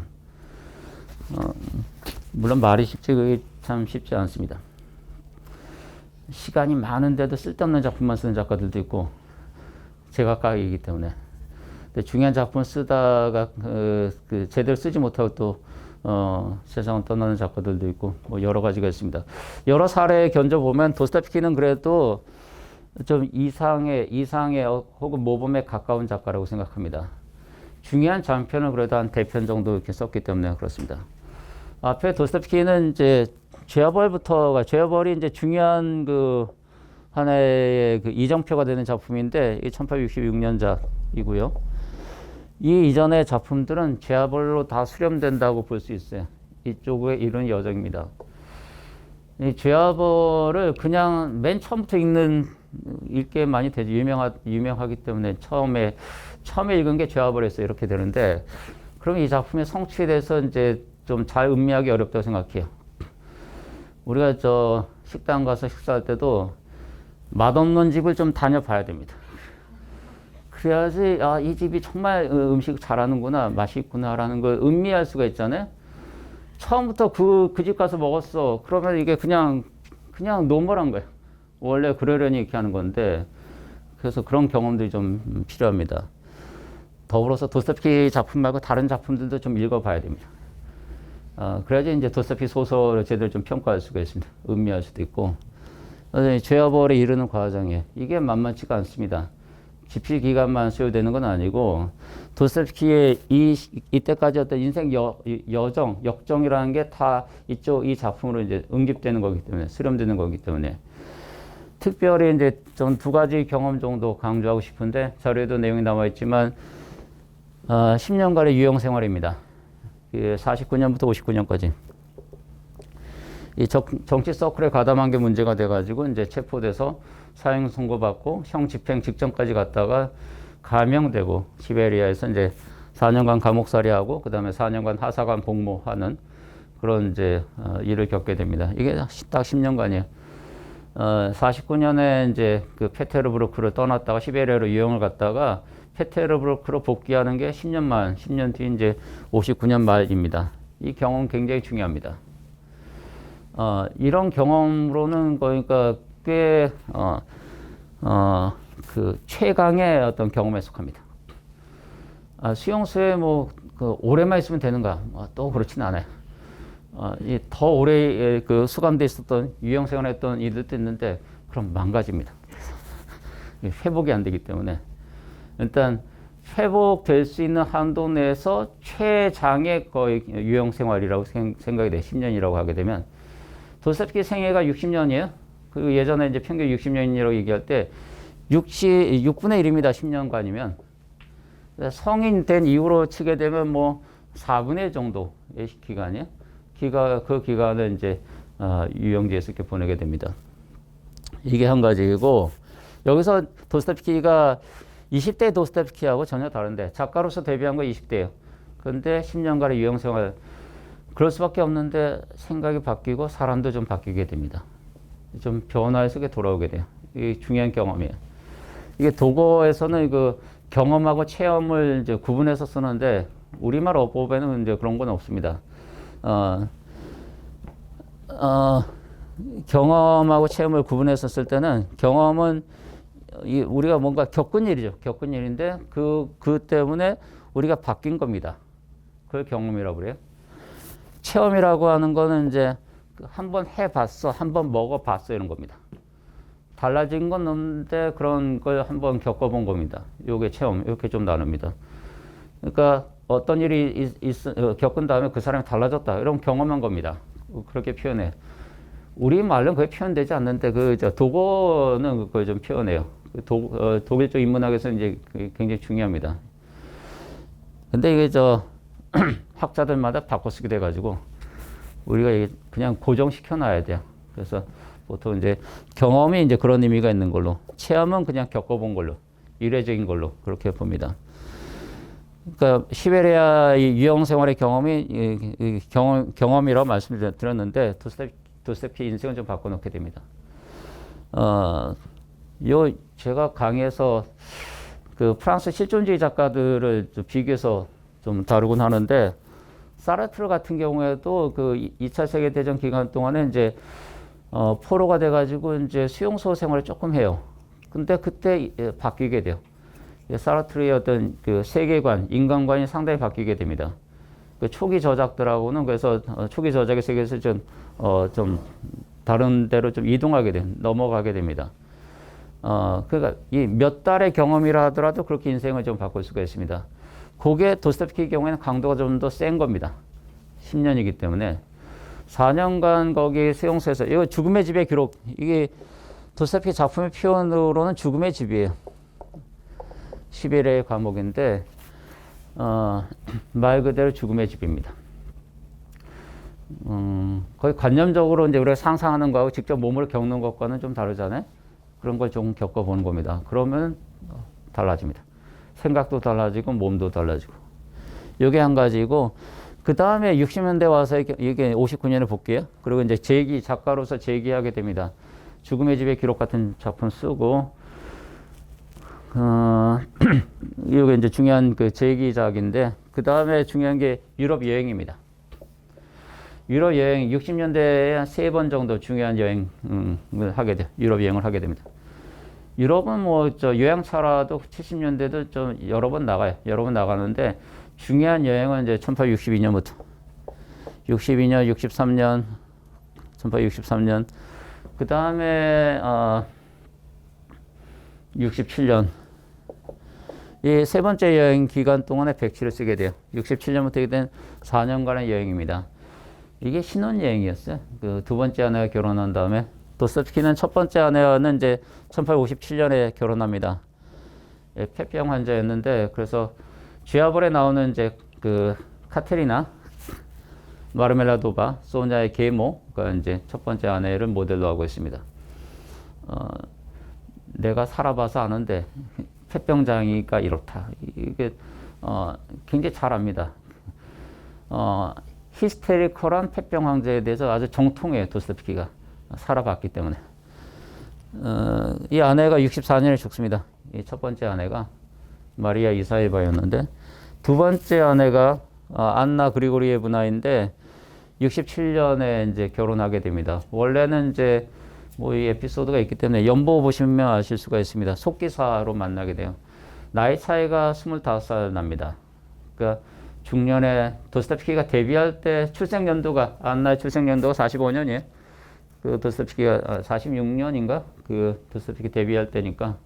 물론 말이 쉽지 그게 참 쉽지 않습니다. 시간이 많은데도 쓸데없는 작품만 쓰는 작가들도 있고 제각각이기 때문에. 근데 중요한 작품을 쓰다가 제대로 쓰지 못하고 또 세상을 떠나는 작가들도 있고 뭐 여러 가지가 있습니다. 여러 사례 견져보면 도스토옙스키는 그래도 좀 이상의 혹은 모범에 가까운 작가라고 생각합니다. 중요한 장편을 그래도 한 대편 정도 이렇게 썼기 때문에 그렇습니다. 앞에 도스토옙스키는 이제 죄와벌이 이제 중요한 그 하나의 그 이정표가 되는 작품인데 이 1866년작이고요. 이 이전의 작품들은 죄와벌로 다 수렴된다고 볼 수 있어요. 이쪽에 이런 여정입니다. 이 죄와벌을 그냥 맨 처음부터 읽게 많이 되죠. 유명하기 때문에 처음에 읽은 게 죄와벌이었어요. 이렇게 되는데, 그럼 이 작품의 성취에 대해서 이제 좀 잘 음미하기 어렵다고 생각해요. 우리가 식당 가서 식사할 때도 맛없는 집을 좀 다녀봐야 됩니다. 그래야지 이 집이 정말 음식 잘하는구나, 맛이 있구나라는 걸 음미할 수가 있잖아요. 처음부터 그 집 가서 먹었어. 그러면 이게 그냥 노멀한 거예요. 원래 그러려니 이렇게 하는 건데, 그래서 그런 경험들이 좀 필요합니다. 더불어서 도스토옙스키 작품 말고 다른 작품들도 좀 읽어봐야 됩니다. 그래야지 이제 도스토옙스키 소설을 제대로 좀 평가할 수가 있습니다. 음미할 수도 있고. 죄와벌에 이르는 과정에 이게 만만치가 않습니다. 집필 기간만 소요되는 건 아니고 도스토옙스키의 이때까지 어떤 인생 역정이라는 게 다 이 작품으로 이제 응집되는 거기 때문에, 수렴되는 거기 때문에. 특별히 이제 전 2가지 경험 정도 강조하고 싶은데, 자료에도 내용이 나와 있지만 10년간의 유형 생활입니다. 49년부터 59년까지. 이 정치 서클에 가담한 게 문제가 돼가지고 이제 체포돼서 사형 선고받고 형 집행 직전까지 갔다가 감형되고 시베리아에서 이제 4년간 감옥살이하고 그 다음에 4년간 하사관 복무하는 그런 이제 일을 겪게 됩니다. 이게 딱 10년간이에요. 49년에 이제 그 페테르부르크를 떠났다가 시베리아로 유형을 갔다가 페테르부르크로 복귀하는 게 10년 만, 10년 뒤 이제 59년 말입니다. 이 경험 굉장히 중요합니다. 이런 경험으로는 그러니까 꽤 그 최강의 어떤 경험에 속합니다. 수용소에 그 오래만 있으면 되는가? 또 그렇지는 않아요. 더 오래 그 수감돼 있었던 유형 생활했던 이들도 있는데 그럼 망가집니다. 회복이 안 되기 때문에 일단 회복될 수 있는 한도 내에서 최장의 거의 유형 생활이라고 생각이 돼요. 10년이라고 하게 되면 도스토옙스키 생애가 60년이에요. 그 예전에 이제 평균 60년이라고 얘기할 때 6분의 1입니다. 10년간이면 성인 된 이후로 치게 되면 뭐 4분의 1 정도의 기간이에요. 그 기간을 이제 유형지에서 이렇게 보내게 됩니다. 이게 한 가지이고 여기서 도스토옙스키가 20대 도스토옙스키하고 전혀 다른데 작가로서 데뷔한 거 20대예요. 그런데 10년간의 유형 생활 그럴 수밖에 없는데 생각이 바뀌고 사람도 좀 바뀌게 됩니다. 좀 변화의 속에 돌아오게 돼요. 이게 중요한 경험이에요. 이게 독어에서는 그 경험하고 체험을 이제 구분해서 쓰는데 우리말 어법에는 이제 그런 건 없습니다. 경험하고 체험을 구분해서 쓸 때는 경험은 우리가 뭔가 겪은 일이죠. 겪은 일인데 그 때문에 우리가 바뀐 겁니다. 그걸 경험이라고 그래요. 체험이라고 하는 거는 이제 한번 해봤어, 한번 먹어봤어 이런 겁니다. 달라진 건 없는데 그런 걸 한번 겪어본 겁니다. 요게 체험, 이렇게 좀 나눕니다. 그러니까 어떤 일이 겪은 다음에 그 사람이 달라졌다. 이런 경험한 겁니다. 그렇게 표현해. 우리 말로는 그게 표현되지 않는데 독어는 그걸 좀 표현해요. 독일적 인문학에서 이제 굉장히 중요합니다. 근데 이게 학자들마다 바꿔쓰기 돼가지고 우리가 그냥 고정시켜 놔야 돼요. 그래서 보통 이제 경험이 이제 그런 의미가 있는 걸로, 체험은 그냥 겪어본 걸로, 일회적인 걸로 그렇게 봅니다. 그러니까 시베리아의 유형 생활의 경험이 경험이라고 말씀드렸는데 도스토옙스키 인생을 좀 바꿔놓게 됩니다. 제가 강의에서 그 프랑스 실존주의 작가들을 좀 비교해서 좀 다루곤 하는데 사르트르 같은 경우에도 그 2차 세계대전 기간 동안에 이제 포로가 돼가지고 이제 수용소 생활을 조금 해요. 근데 그때 바뀌게 돼요. 사르트르의 어떤 그 세계관, 인간관이 상당히 바뀌게 됩니다. 그 초기 저작들하고는 그래서 초기 저작의 세계에서 좀 다른 데로 좀 이동하게 넘어가게 됩니다. 그러니까 이 몇 달의 경험이라 하더라도 그렇게 인생을 좀 바꿀 수가 있습니다. 그게 도스토옙스키 경우에는 강도가 좀 더 센 겁니다. 10년이기 때문에 4년간 거기 수용소에서 이거 죽음의 집의 기록, 이게 도스토옙스키 작품의 표현으로는 죽음의 집이에요. 시베리아의 감옥인데 말 그대로 죽음의 집입니다. 거의 관념적으로 이제 우리가 상상하는 거하고 직접 몸으로 겪는 것과는 좀 다르잖아요. 그런 걸 좀 겪어보는 겁니다. 그러면 달라집니다. 생각도 달라지고 몸도 달라지고. 이게 한 가지고, 그 다음에 60년대 와서 이게 59년에 복귀해요. 그리고 이제 작가로서 재기하게 됩니다. 죽음의 집의 기록 같은 작품 쓰고, 이게 이제 중요한 그 재기작인데, 그 다음에 중요한 게 유럽 여행입니다. 유럽 여행 60년대에 3번 정도 중요한 여행을 하게 돼요. 유럽 여행을 하게 됩니다. 유럽은 요양차라도 70년대도 좀 여러 번 나가요. 여러 번 나가는데 중요한 여행은 이제 1862년부터 62년, 63년, 1863년, 그 다음에 67년. 이 세 번째 여행 기간 동안에 백지를 쓰게 돼요. 67년부터 된 4년간의 여행입니다. 이게 신혼여행이었어요. 그 두 번째 아내가 결혼한 다음에 도스토옙스키는 첫 번째 아내와는 이제 1857년에 결혼합니다. 폐병 환자였는데 그래서 쥐아볼에 나오는 이제 그 카테리나 마르멜라도바 소냐의 계모가 이제 첫 번째 아내를 모델로 하고 있습니다. 내가 살아봐서 아는데 폐병장이가 이렇다. 이게 굉장히 잘 압니다. 히스테리컬한 폐병 환자에 대해서 아주 정통해요. 도스토옙스키가 살아봤기 때문에. 이 아내가 64년에 죽습니다. 이 첫 번째 아내가 마리아 이사에바였는데 두 번째 아내가 안나 그리고리에브나인데 67년에 이제 결혼하게 됩니다. 원래는 이제 뭐 이 에피소드가 있기 때문에 연보 보시면 아실 수가 있습니다. 속기사로 만나게 돼요. 나이 차이가 25살 납니다. 그러니까 중년에 도스토옙스키가 데뷔할 때 출생연도가 안나의 출생연도가 45년이에요. 그 도스토옙스키가 46년인가 그 도스토옙스키 데뷔할 때니까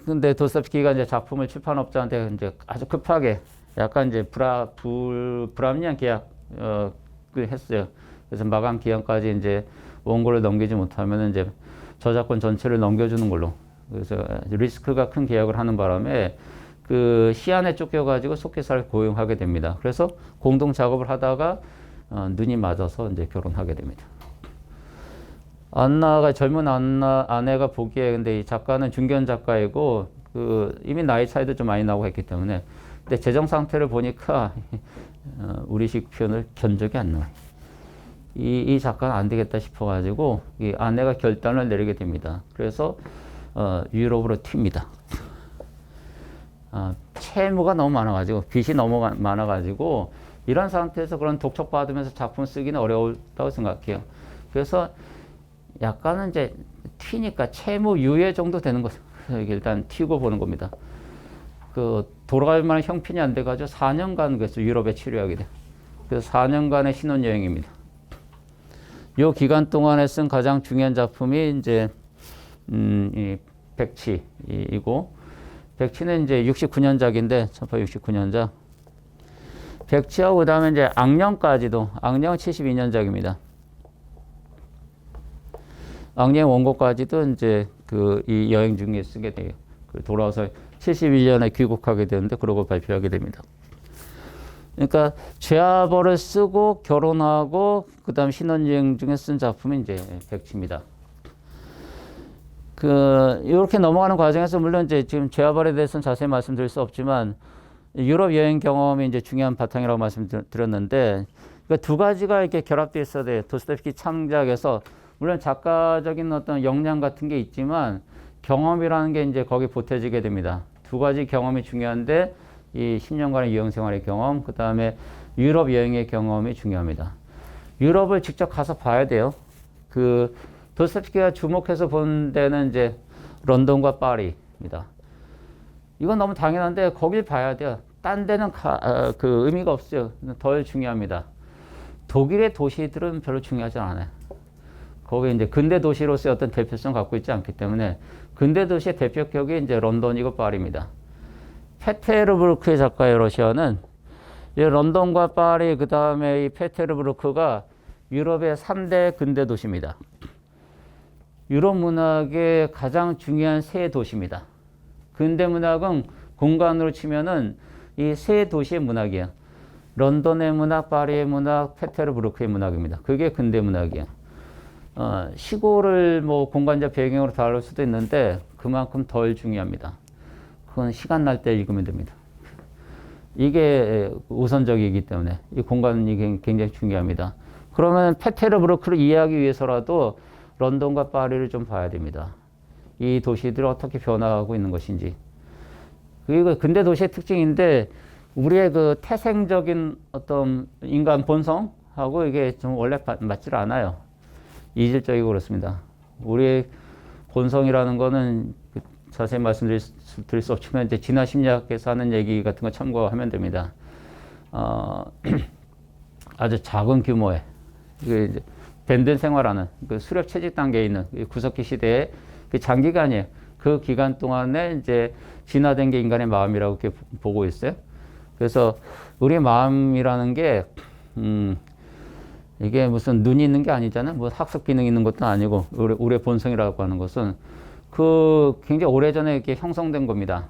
근데 도스토옙스키가 이제 작품을 출판업자한테 이제 아주 급하게 약간 이제 불합리한 계약 했어요. 그래서 마감 기한까지 이제 원고를 넘기지 못하면 이제 저작권 전체를 넘겨주는 걸로. 그래서 리스크가 큰 계약을 하는 바람에 그 시한에 쫓겨가지고 속기사를 고용하게 됩니다. 그래서 공동 작업을 하다가 눈이 맞아서 이제 결혼하게 됩니다. 안나가 젊은 아내가 보기에 근데 이 작가는 중견 작가이고 그 이미 나이 차이도 좀 많이 나고 했기 때문에 근데 재정 상태를 보니까 우리식 표현을 견적이 안 나와요. 이 작가는 안 되겠다 싶어가지고 이 아내가 결단을 내리게 됩니다. 그래서 유럽으로 튑니다. 채무가 너무 많아가지고 빚이 너무 많아가지고 이런 상태에서 그런 독촉받으면서 작품 쓰기는 어려웠다고 생각해요. 그래서 약간은 이제 튀니까 채무 유예 정도 되는 거죠. 일단 튀고 보는 겁니다. 그 돌아갈 만한 형편이 안 돼가지고 4년간 그래서 유럽에 치료하게 돼요. 그래서 4년간의 신혼여행입니다. 이 기간 동안에 쓴 가장 중요한 작품이 이제 이 백치이고 백치는 이제 69년작인데 1869년작. 백치하고 그다음에 이제 악령까지도 악령 72년작입니다. 악령 원고까지도 이제 그 이 여행 중에 쓰게 돼요. 돌아와서 71년에 귀국하게 되는데 그러고 발표하게 됩니다. 그러니까 죄아벌을 쓰고 결혼하고 그다음 신혼여행 중에 쓴 작품이 이제 백치입니다. 이렇게 넘어가는 과정에서 물론 이제 지금 죄아벌에 대해서는 자세히 말씀드릴 수 없지만 유럽 여행 경험이 이제 중요한 바탕이라고 말씀드렸는데 그러니까 두 가지가 이렇게 결합되어 있어야 돼요. 도스토옙스키 창작에서 물론 작가적인 어떤 역량 같은 게 있지만 경험이라는 게 이제 거기 보태지게 됩니다. 두 가지 경험이 중요한데 이 10년간의 유형 생활의 경험, 그 다음에 유럽 여행의 경험이 중요합니다. 유럽을 직접 가서 봐야 돼요. 도스토옙스키가 주목해서 본 데는 이제 런던과 파리입니다. 이건 너무 당연한데 거길 봐야 돼요. 딴 데는 그 의미가 없어요. 덜 중요합니다. 독일의 도시들은 별로 중요하지 않아요. 거기 이제 근대 도시로서의 어떤 대표성 갖고 있지 않기 때문에 근대 도시의 대표격이 이제 런던이고 파리입니다. 페테르부르크의 작가의 러시아는 런던과 파리 그 다음에 이 페테르부르크가 유럽의 3대 근대 도시입니다. 유럽 문학의 가장 중요한 세 도시입니다. 근대 문학은 공간으로 치면은 이 세 도시의 문학이에요. 런던의 문학, 파리의 문학, 페테르부르크의 문학입니다. 그게 근대 문학이에요. 시골을 뭐 공간적 배경으로 다룰 수도 있는데 그만큼 덜 중요합니다. 그건 시간 날 때 읽으면 됩니다. 이게 우선적이기 때문에 이 공간이 굉장히 중요합니다. 그러면 페테르부르크를 이해하기 위해서라도 런던과 파리를 좀 봐야 됩니다. 이 도시들이 어떻게 변화하고 있는 것인지. 그리고 근대 도시의 특징인데 우리의 그 태생적인 어떤 인간 본성하고 이게 좀 원래 맞질 않아요. 이질적이고 그렇습니다. 우리의 본성이라는 거는 자세히 말씀드릴 수 없지만 이제 진화 심리학에서 하는 얘기 같은 거 참고하면 됩니다. 아주 작은 규모의 이제 밴드 생활하는 그 수렵 채집 단계에 있는 구석기 시대의 그 장기간이에요. 그 기간 동안에 이제 진화된 게 인간의 마음이라고 이렇게 보고 있어요. 그래서 우리의 마음이라는 게 이게 무슨 눈이 있는 게 아니잖아요. 뭐 학습 기능이 있는 것도 아니고 우리의 본성이라고 하는 것은 굉장히 오래전에 이렇게 형성된 겁니다.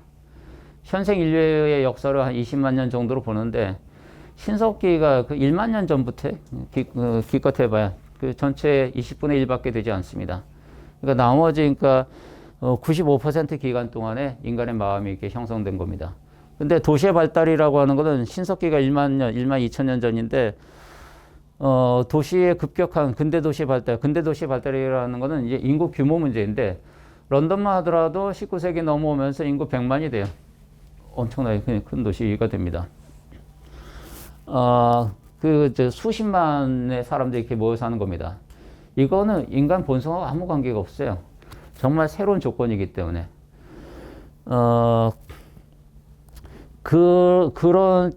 현생 인류의 역사를 한 20만 년 정도로 보는데 신석기가 그 1만 년 전부터 기껏 해봐야 그 전체 20분의 1밖에 되지 않습니다. 그러니까 나머지 그러니까 95% 기간 동안에 인간의 마음이 이렇게 형성된 겁니다. 근데 도시의 발달이라고 하는 것은 신석기가 1만 2천 년 전인데 도시의 급격한 근대 도시 발달이라는 것은 이제 인구 규모 문제인데 런던만 하더라도 19세기 넘어오면서 인구 100만이 돼요. 엄청나게 큰 도시가 됩니다. 수십만의 사람들이 이렇게 모여 사는 겁니다. 이거는 인간 본성하고 아무 관계가 없어요. 정말 새로운 조건이기 때문에. 그런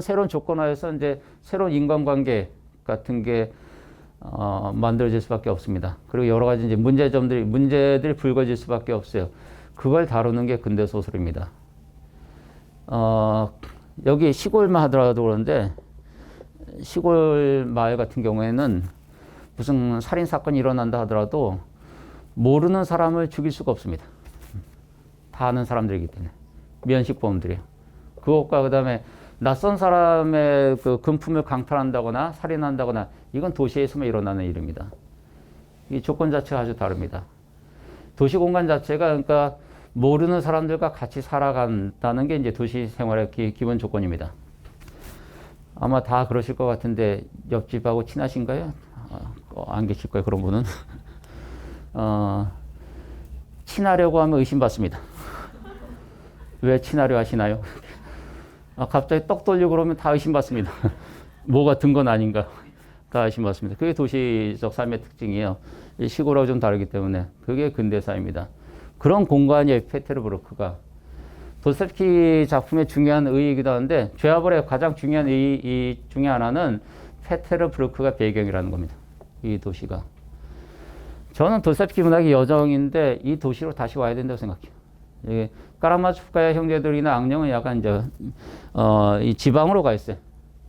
새로운 조건 하에서 이제 새로운 인간관계 같은 게 만들어질 수밖에 없습니다. 그리고 여러 가지 이제 문제들이 불거질 수밖에 없어요. 그걸 다루는 게 근대 소설입니다. 여기 시골만 하더라도 그런데 시골 마을 같은 경우에는 무슨 살인 사건이 일어난다 하더라도 모르는 사람을 죽일 수가 없습니다. 다 아는 사람들이기 때문에 면식범들이에요. 그것과 그다음에 낯선 사람의 그 금품을 강탈한다거나 살인한다거나 이건 도시에서만 일어나는 일입니다. 이 조건 자체가 아주 다릅니다. 도시 공간 자체가 그러니까 모르는 사람들과 같이 살아간다는 게 이제 도시 생활의 기본 조건입니다. 아마 다 그러실 것 같은데 옆집하고 친하신가요? 안 계실 거예요, 그런 분은. 친하려고 하면 의심받습니다. 왜 친하려 하시나요? 갑자기 떡 돌리고 그러면 다 의심받습니다. 뭐가 든 건 아닌가? 다 의심받습니다. 그게 도시적 삶의 특징이에요. 시골하고 좀 다르기 때문에 그게 근대사입니다. 그런 공간이 페테르부르크가 도스토옙스키 작품의 중요한 의의이기도 한데 죄와벌의 가장 중요한 의의 중에 하나는 페테르부르크가 배경이라는 겁니다. 이 도시가. 저는 도스토옙스키 문학의 여정인데 이 도시로 다시 와야 된다고 생각해요. 까라마초프카야 형제들이나 악령은 약간 이제 이 지방으로 가 있어요.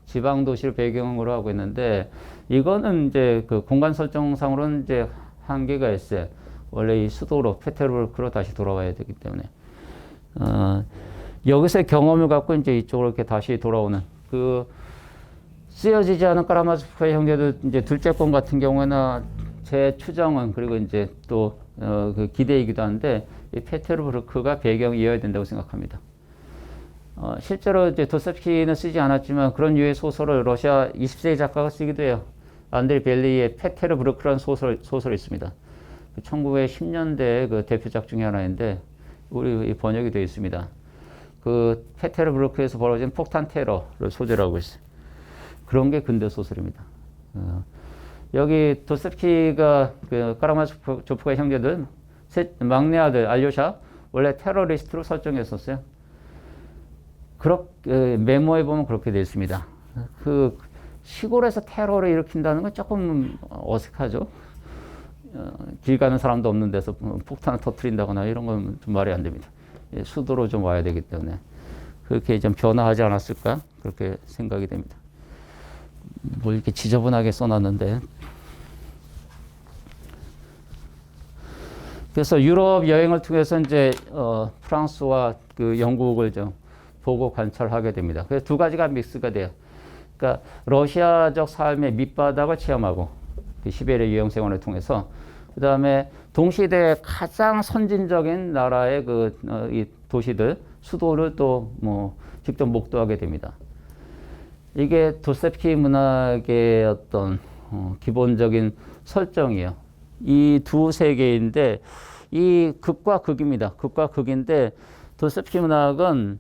지방 도시를 배경으로 하고 있는데 이거는 이제 그 공간 설정상으로는 이제 한계가 있어요. 원래 이 수도로 페테르부르크로 다시 돌아와야 되기 때문에 여기서의 경험을 갖고 이제 이쪽으로 이렇게 다시 돌아오는 그 쓰여지지 않은 까라마초프카야 형제들 이제 둘째 권 같은 경우에는 제 추정은 그리고 이제 또 그 기대이기도 한데 이 페테르부르크가 배경이어야 된다고 생각합니다. 실제로 이제 도스토옙스키는 쓰지 않았지만 그런 유의 소설을 러시아 20세기 작가가 쓰기도 해요. 안드레이 벨리의 페테르부르크라는 소설이 있습니다. 1910년대 그 대표작 중에 하나인데 우리 번역이 되어 있습니다. 그 페테르부르크에서 벌어진 폭탄 테러를 소재로 하고 있어요. 그런 게 근대 소설입니다. 여기 도스토옙스키가 그 까라마초프카 형제들 막내 아들 알료샤 원래 테러리스트로 설정했었어요. 메모에 보면 그렇게 되어 있습니다. 그 시골에서 테러를 일으킨다는 건 조금 어색하죠. 길 가는 사람도 없는 데서 폭탄을 터뜨린다거나 이런 건 좀 말이 안 됩니다. 수도로 좀 와야 되기 때문에 그렇게 좀 변화하지 않았을까 그렇게 생각이 됩니다. 뭐 이렇게 지저분하게 써놨는데 그래서 유럽 여행을 통해서 이제 프랑스와 그 영국을 좀 보고 관찰하게 됩니다. 그래서 두 가지가 믹스가 돼요. 그러니까 러시아적 삶의 밑바닥을 체험하고 그 시베리아 유형 생활을 통해서 그 다음에 동시대의 가장 선진적인 나라의 이 도시들 수도를 또 뭐 직접 목도하게 됩니다. 이게 도스토옙스키 문학의 어떤 기본적인 설정이에요. 이 두 세계인데 이 극과 극입니다. 극과 극인데 도스토옙스키 문학은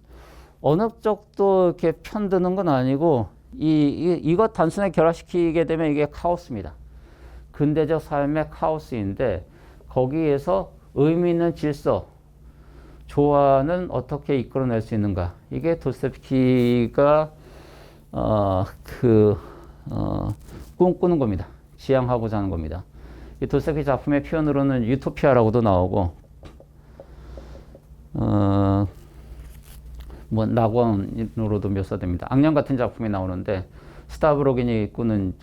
어느 쪽도 이렇게 편드는 건 아니고 이것 단순하게 결합시키게 되면 이게 카오스입니다. 근대적 삶의 카오스인데 거기에서 의미 있는 질서, 조화는 어떻게 이끌어낼 수 있는가? 이게 도스토옙스키가 꿈꾸는 겁니다. 지향하고자 하는 겁니다. 이 도스토옙스키 작품의 표현으로는 유토피아라고도 나오고, 뭐 낙원으로도 묘사됩니다. 악령 같은 작품이 나오는데 스타브로긴이 꾸는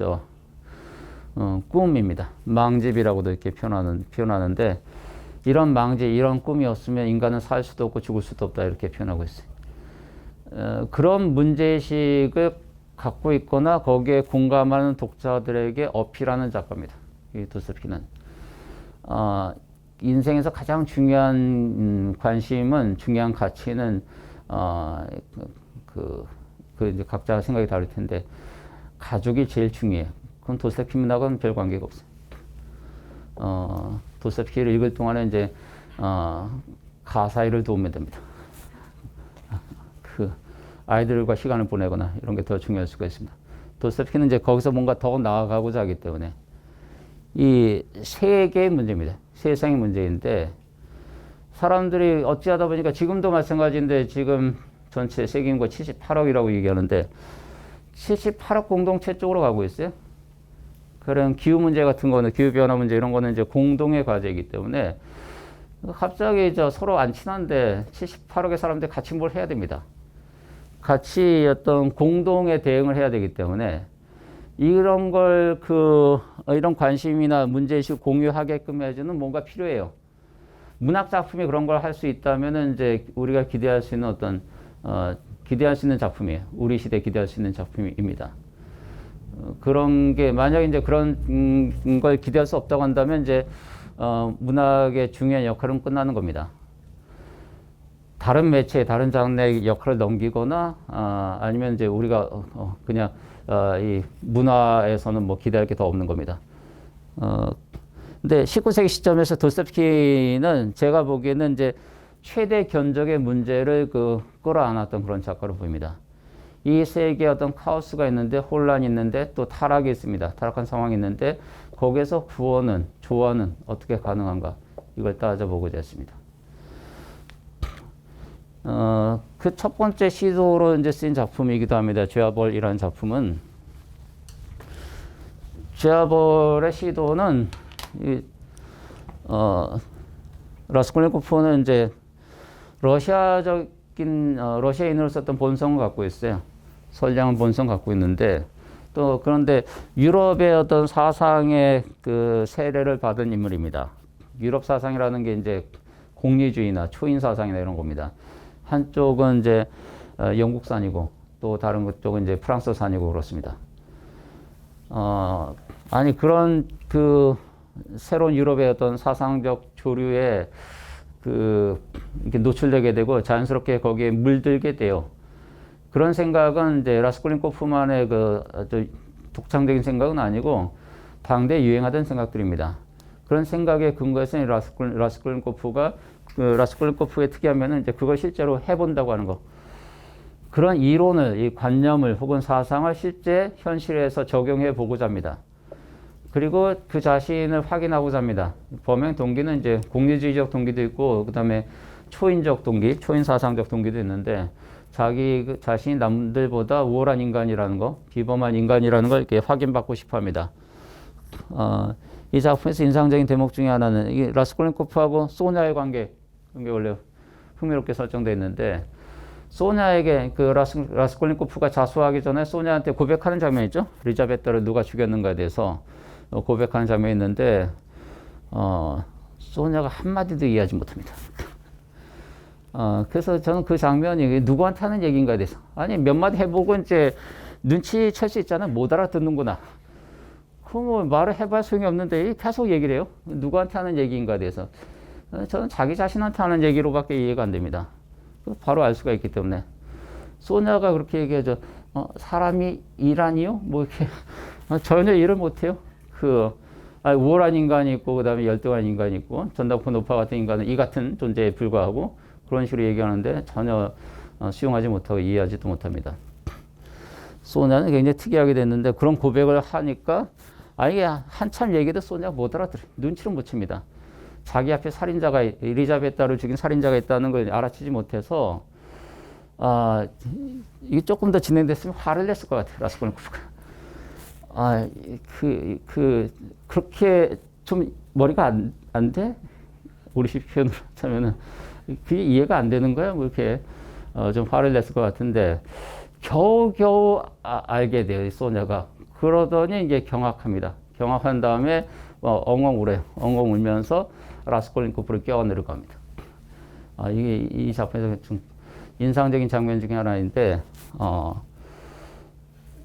꿈입니다. 망집이라고도 이렇게 표현하는데 이런 망집, 이런 꿈이 없으면 인간은 살 수도 없고 죽을 수도 없다 이렇게 표현하고 있어요. 그런 문제의식을 갖고 있거나 거기에 공감하는 독자들에게 어필하는 작가입니다. 이 도스토옙스키는. 인생에서 가장 중요한 관심은, 중요한 가치는 이제 각자 생각이 다를 텐데 가족이 제일 중요해요. 그건 도스토옙스키 문학은 별 관계가 없어요. 도스토옙스키를 읽을 동안에 이제 가사일을 도우면 됩니다. 그 아이들과 시간을 보내거나 이런 게 더 중요할 수가 있습니다. 도스토옙스키는 이제 거기서 뭔가 더 나아가고자 하기 때문에 이 세계의 문제입니다. 세상의 문제인데 사람들이 어찌하다 보니까 지금도 마찬가지인데 지금 전체 세계 인구가 78억이라고 얘기하는데 78억 공동체 쪽으로 가고 있어요. 그런 기후 문제 같은 거는 기후변화 문제 이런 거는 이제 공동의 과제이기 때문에 갑자기 서로 안 친한데 78억의 사람들 같이 뭘 해야 됩니다. 같이 어떤 공동의 대응을 해야 되기 때문에 이런 걸 이런 관심이나 문제의식 공유하게끔 해주는 뭔가 필요해요. 문학 작품이 그런 걸 할 수 있다면은 이제 우리가 기대할 수 있는 기대할 수 있는 작품이에요. 우리 시대에 기대할 수 있는 작품입니다. 그런 게 만약에 이제 그런 걸 기대할 수 없다고 한다면 이제 문학의 중요한 역할은 끝나는 겁니다. 다른 매체, 다른 장르의 역할을 넘기거나 아니면 이제 우리가 그냥 이 문화에서는 뭐 기대할 게 더 없는 겁니다. 근데 19세기 시점에서 도스토옙스키는 제가 보기에는 이제 최대 견적의 문제를 끌어안았던 그런 작가로 보입니다. 이 세계에 어떤 카오스가 있는데 혼란이 있는데 또 타락이 있습니다. 타락한 상황이 있는데 거기에서 구원은 조화는 어떻게 가능한가 이걸 따져보고자 했습니다. 그 첫 번째 시도로 이제 쓰인 작품이기도 합니다. 죄와벌이라는 작품은 죄와벌의 시도는 라스콜니코프는 이제 러시아인으로 썼던 본성을 갖고 있어요. 선량한 본성 갖고 있는데 또 그런데 유럽의 어떤 사상의 그 세례를 받은 인물입니다. 유럽 사상이라는 게 이제 공리주의나 초인 사상이나 이런 겁니다. 한쪽은 이제 영국산이고 또 다른 쪽은 이제 프랑스산이고 그렇습니다. 아니 그런 새로운 유럽의 어떤 사상적 조류에 이렇게 노출되게 되고 자연스럽게 거기에 물들게 돼요. 그런 생각은 이제 라스콜니코프만의 독창적인 생각은 아니고 당대 유행하던 생각들입니다. 그런 생각에 근거해서 라스콜니코프의 특이한 면은 이제 그걸 실제로 해본다고 하는 거. 그런 이론을, 이 관념을 혹은 사상을 실제 현실에서 적용해 보고자 합니다. 그리고 그 자신을 확인하고자 합니다. 범행 동기는 이제 공리주의적 동기도 있고, 그 다음에 초인적 동기, 초인 사상적 동기도 있는데, 자기 자신이 남들보다 우월한 인간이라는 거, 비범한 인간이라는 걸 이렇게 확인받고 싶어 합니다. 이 작품에서 인상적인 대목 중에 하나는 이 라스콜니코프하고 소냐의 관계, 이게 원래 흥미롭게 설정되어 있는데, 소냐에게 라스콜니코프가 자수하기 전에 소냐한테 고백하는 장면이 있죠? 리자베타를 누가 죽였는가에 대해서 고백하는 장면이 있는데, 소냐가 한마디도 이해하지 못합니다. 그래서 저는 그 장면이 누구한테 하는 얘기인가에 대해서, 아니, 몇 마디 해보고 이제 눈치챌 수 있잖아요. 못 알아듣는구나. 뭐 말을 해봐야 소용이 없는데 계속 얘기를 해요. 누구한테 하는 얘기인가에 대해서. 저는 자기 자신한테 하는 얘기로밖에 이해가 안 됩니다. 바로 알 수가 있기 때문에. 소냐가 그렇게 얘기하죠. 사람이 일하니요? 뭐 이렇게. 전혀 일을 못해요. 우월한 인간이 있고, 그 다음에 열등한 인간이 있고, 전당포 노파 같은 인간은 이 같은 존재에 불과하고, 그런 식으로 얘기하는데 전혀 수용하지 못하고 이해하지도 못합니다. 소냐는 굉장히 특이하게 됐는데, 그런 고백을 하니까, 이게 한참 얘기도 소냐가 못 알아들어요. 눈치를 못 챕니다. 자기 앞에 엘리자베타를 죽인 살인자가 있다는 걸 알아채지 못해서, 이게 조금 더 진행됐으면 화를 냈을 것 같아요. 라스콜니코프가. 그렇게 좀 머리가 안 돼? 우리식 표현으로 하자면은, 그게 이해가 안 되는 거야? 뭐 이렇게, 좀 화를 냈을 것 같은데, 겨우겨우 알게 돼요, 소냐가. 그러더니 이제 경악합니다. 경악한 다음에 엉엉 울어요. 엉엉 울면서 라스콜니코프를 껴안으려고 합니다. 이게 이 작품에서 좀 인상적인 장면 중에 하나인데,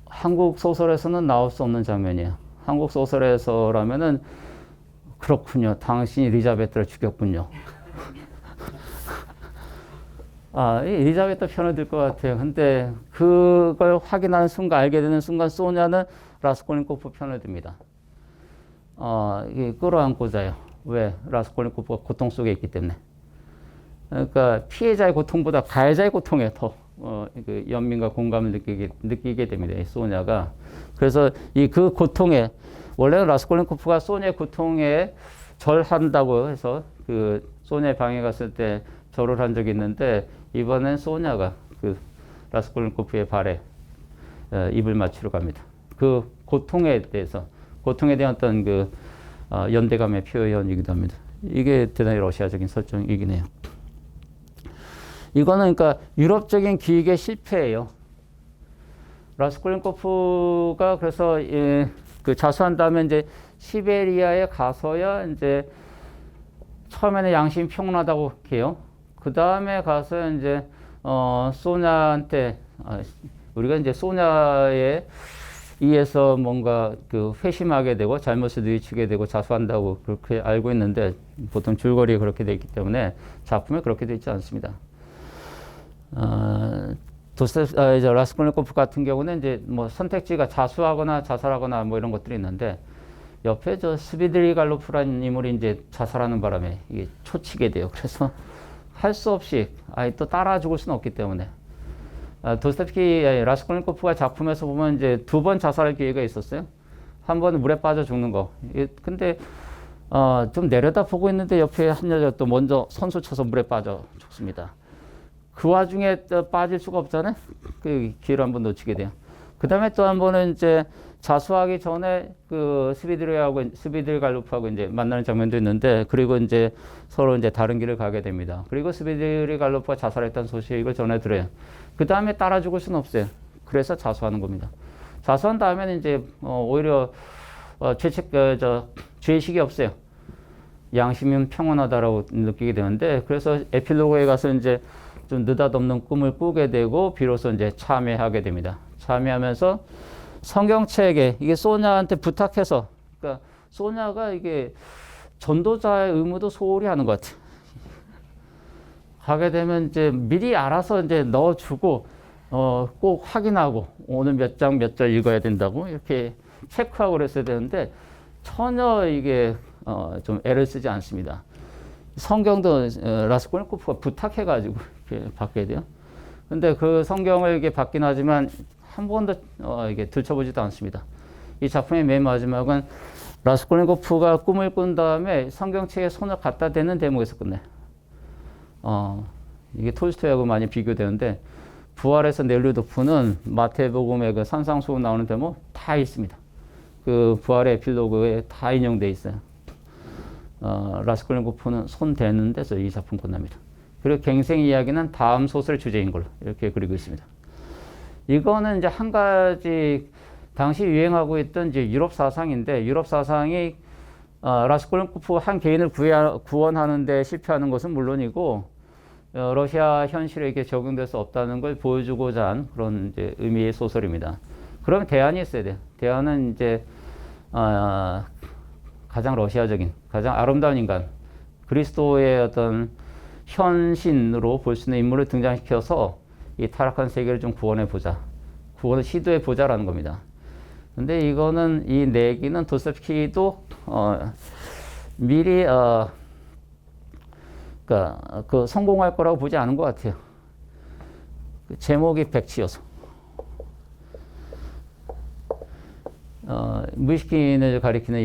한국 소설에서는 나올 수 없는 장면이에요. 한국 소설에서라면은 그렇군요. 당신이 엘리자베타를 죽였군요. 엘리자베타 편을 들 것 같아요. 근데 그걸 확인하는 순간, 알게 되는 순간 소냐는 라스콜니코프 편을 듭니다. 이게 끌어안고자요. 왜? 라스콜니코프가 고통 속에 있기 때문에. 그러니까 피해자의 고통보다 가해자의 고통에 더 그 연민과 공감을 느끼게 됩니다. 이 소냐가. 그래서 그 고통에 원래는 라스콜니코프가 소냐의 고통에 절한다고 해서 그 소냐의 방에 갔을 때 절을 한 적이 있는데 이번엔 소냐가 그 라스콜니코프의 발에 입을 맞추러 갑니다. 그 고통에 대해서 고통에 대한 어떤 그 연대감의 표현이기도 합니다. 이게 대단히 러시아적인 설정이긴 해요. 이거는 그러니까 유럽적인 기획의 실패예요. 라스콜니코프가 그래서 그 자수한 다음에 이제 시베리아에 가서야 이제 처음에는 양심이 평온하다고 해요. 그 다음에 가서 이제 소냐한테 우리가 이제 소냐에 의해서 뭔가 그 회심하게 되고 잘못을 뉘우치게 되고 자수한다고 그렇게 알고 있는데 보통 줄거리에 그렇게 돼 있기 때문에 작품에 그렇게 돼 있지 않습니다. 이제 라스콜니코프 같은 경우는 이제 뭐 선택지가 자수하거나 자살하거나 뭐 이런 것들이 있는데 옆에 저 스비드리갈로프라는 인물이 이제 자살하는 바람에 이게 초치게 돼요. 그래서 할 수 없이 또 따라 죽을 수는 없기 때문에 도스토옙스키 라스콜니코프가 작품에서 보면 이제 2번 자살할 기회가 있었어요. 한 번은 물에 빠져 죽는 거. 근데 좀 내려다 보고 있는데 옆에 한 여자가 또 먼저 선수 쳐서 물에 빠져 죽습니다. 그 와중에 빠질 수가 없잖아요. 그 기회를 한번 놓치게 돼요. 그 다음에 또 한 번은 이제 자수하기 전에 그 스비드리갈로프하고 이제 만나는 장면도 있는데, 그리고 이제 서로 이제 다른 길을 가게 됩니다. 그리고 스비드리갈로프가 자살했다는 소식을 전해 들어요. 그 다음에 따라 죽을 수는 없어요. 그래서 자수하는 겁니다. 자수한 다음에는 이제 오히려 죄의식이 없어요. 양심은 평온하다라고 느끼게 되는데, 그래서 에필로그에 가서 이제 좀 느닷없는 꿈을 꾸게 되고 비로소 이제 참회하게 됩니다. 참회하면서 성경책에 이게 소냐한테 부탁해서, 그러니까 소냐가 이게 전도자의 의무도 소홀히 하는 것 같아요. 가게 되면 이제 미리 알아서 이제 넣어주고 꼭 확인하고 오늘 몇 장 몇 절 읽어야 된다고 이렇게 체크하고 그랬어야 되는데 전혀 이게 좀 애를 쓰지 않습니다. 성경도 라스콜니코프가 부탁해가지고 이렇게 받게 돼요. 근데 그 성경을 이렇게 받긴 하지만 한 번도 이게 들춰보지도 않습니다. 이 작품의 맨 마지막은 라스콜니코프가 꿈을 꾼 다음에 성경책에 손을 갖다 대는 대목에서 끝내. 이게 톨스토이하고 많이 비교되는데, 부활에서 넬루도프는 마태복음의 그 산상수훈 나오는 대목 다 있습니다. 그 부활의 에필로그에 다 인용돼 있어요. 라스콜니코프는 손 대는 데서 이 작품 끝납니다. 그리고 갱생 이야기는 다음 소설 주제인 걸로 이렇게 그리고 있습니다. 이거는 이제 한 가지 당시 유행하고 있던 이제 유럽 사상인데, 유럽 사상이 라스콜니코프 한 개인을 구원하는 데 실패하는 것은 물론이고 러시아 현실에 이렇게 적용될 수 없다는 걸 보여주고자 한 그런 이제 의미의 소설입니다. 그러면 대안이 있어야 돼요. 대안은 이제 가장 러시아적인, 가장 아름다운 인간, 그리스도의 어떤 현신으로 볼 수 있는 인물을 등장시켜서 이 타락한 세계를 좀 구원해 보자, 구원을 시도해 보자라는 겁니다. 근데 이거는 이 내기는 도스토옙스키도 미리 그러니까 그 성공할 거라고 보지 않은 것 같아요. 그 제목이 백치여서. 무이시킨을 가리키는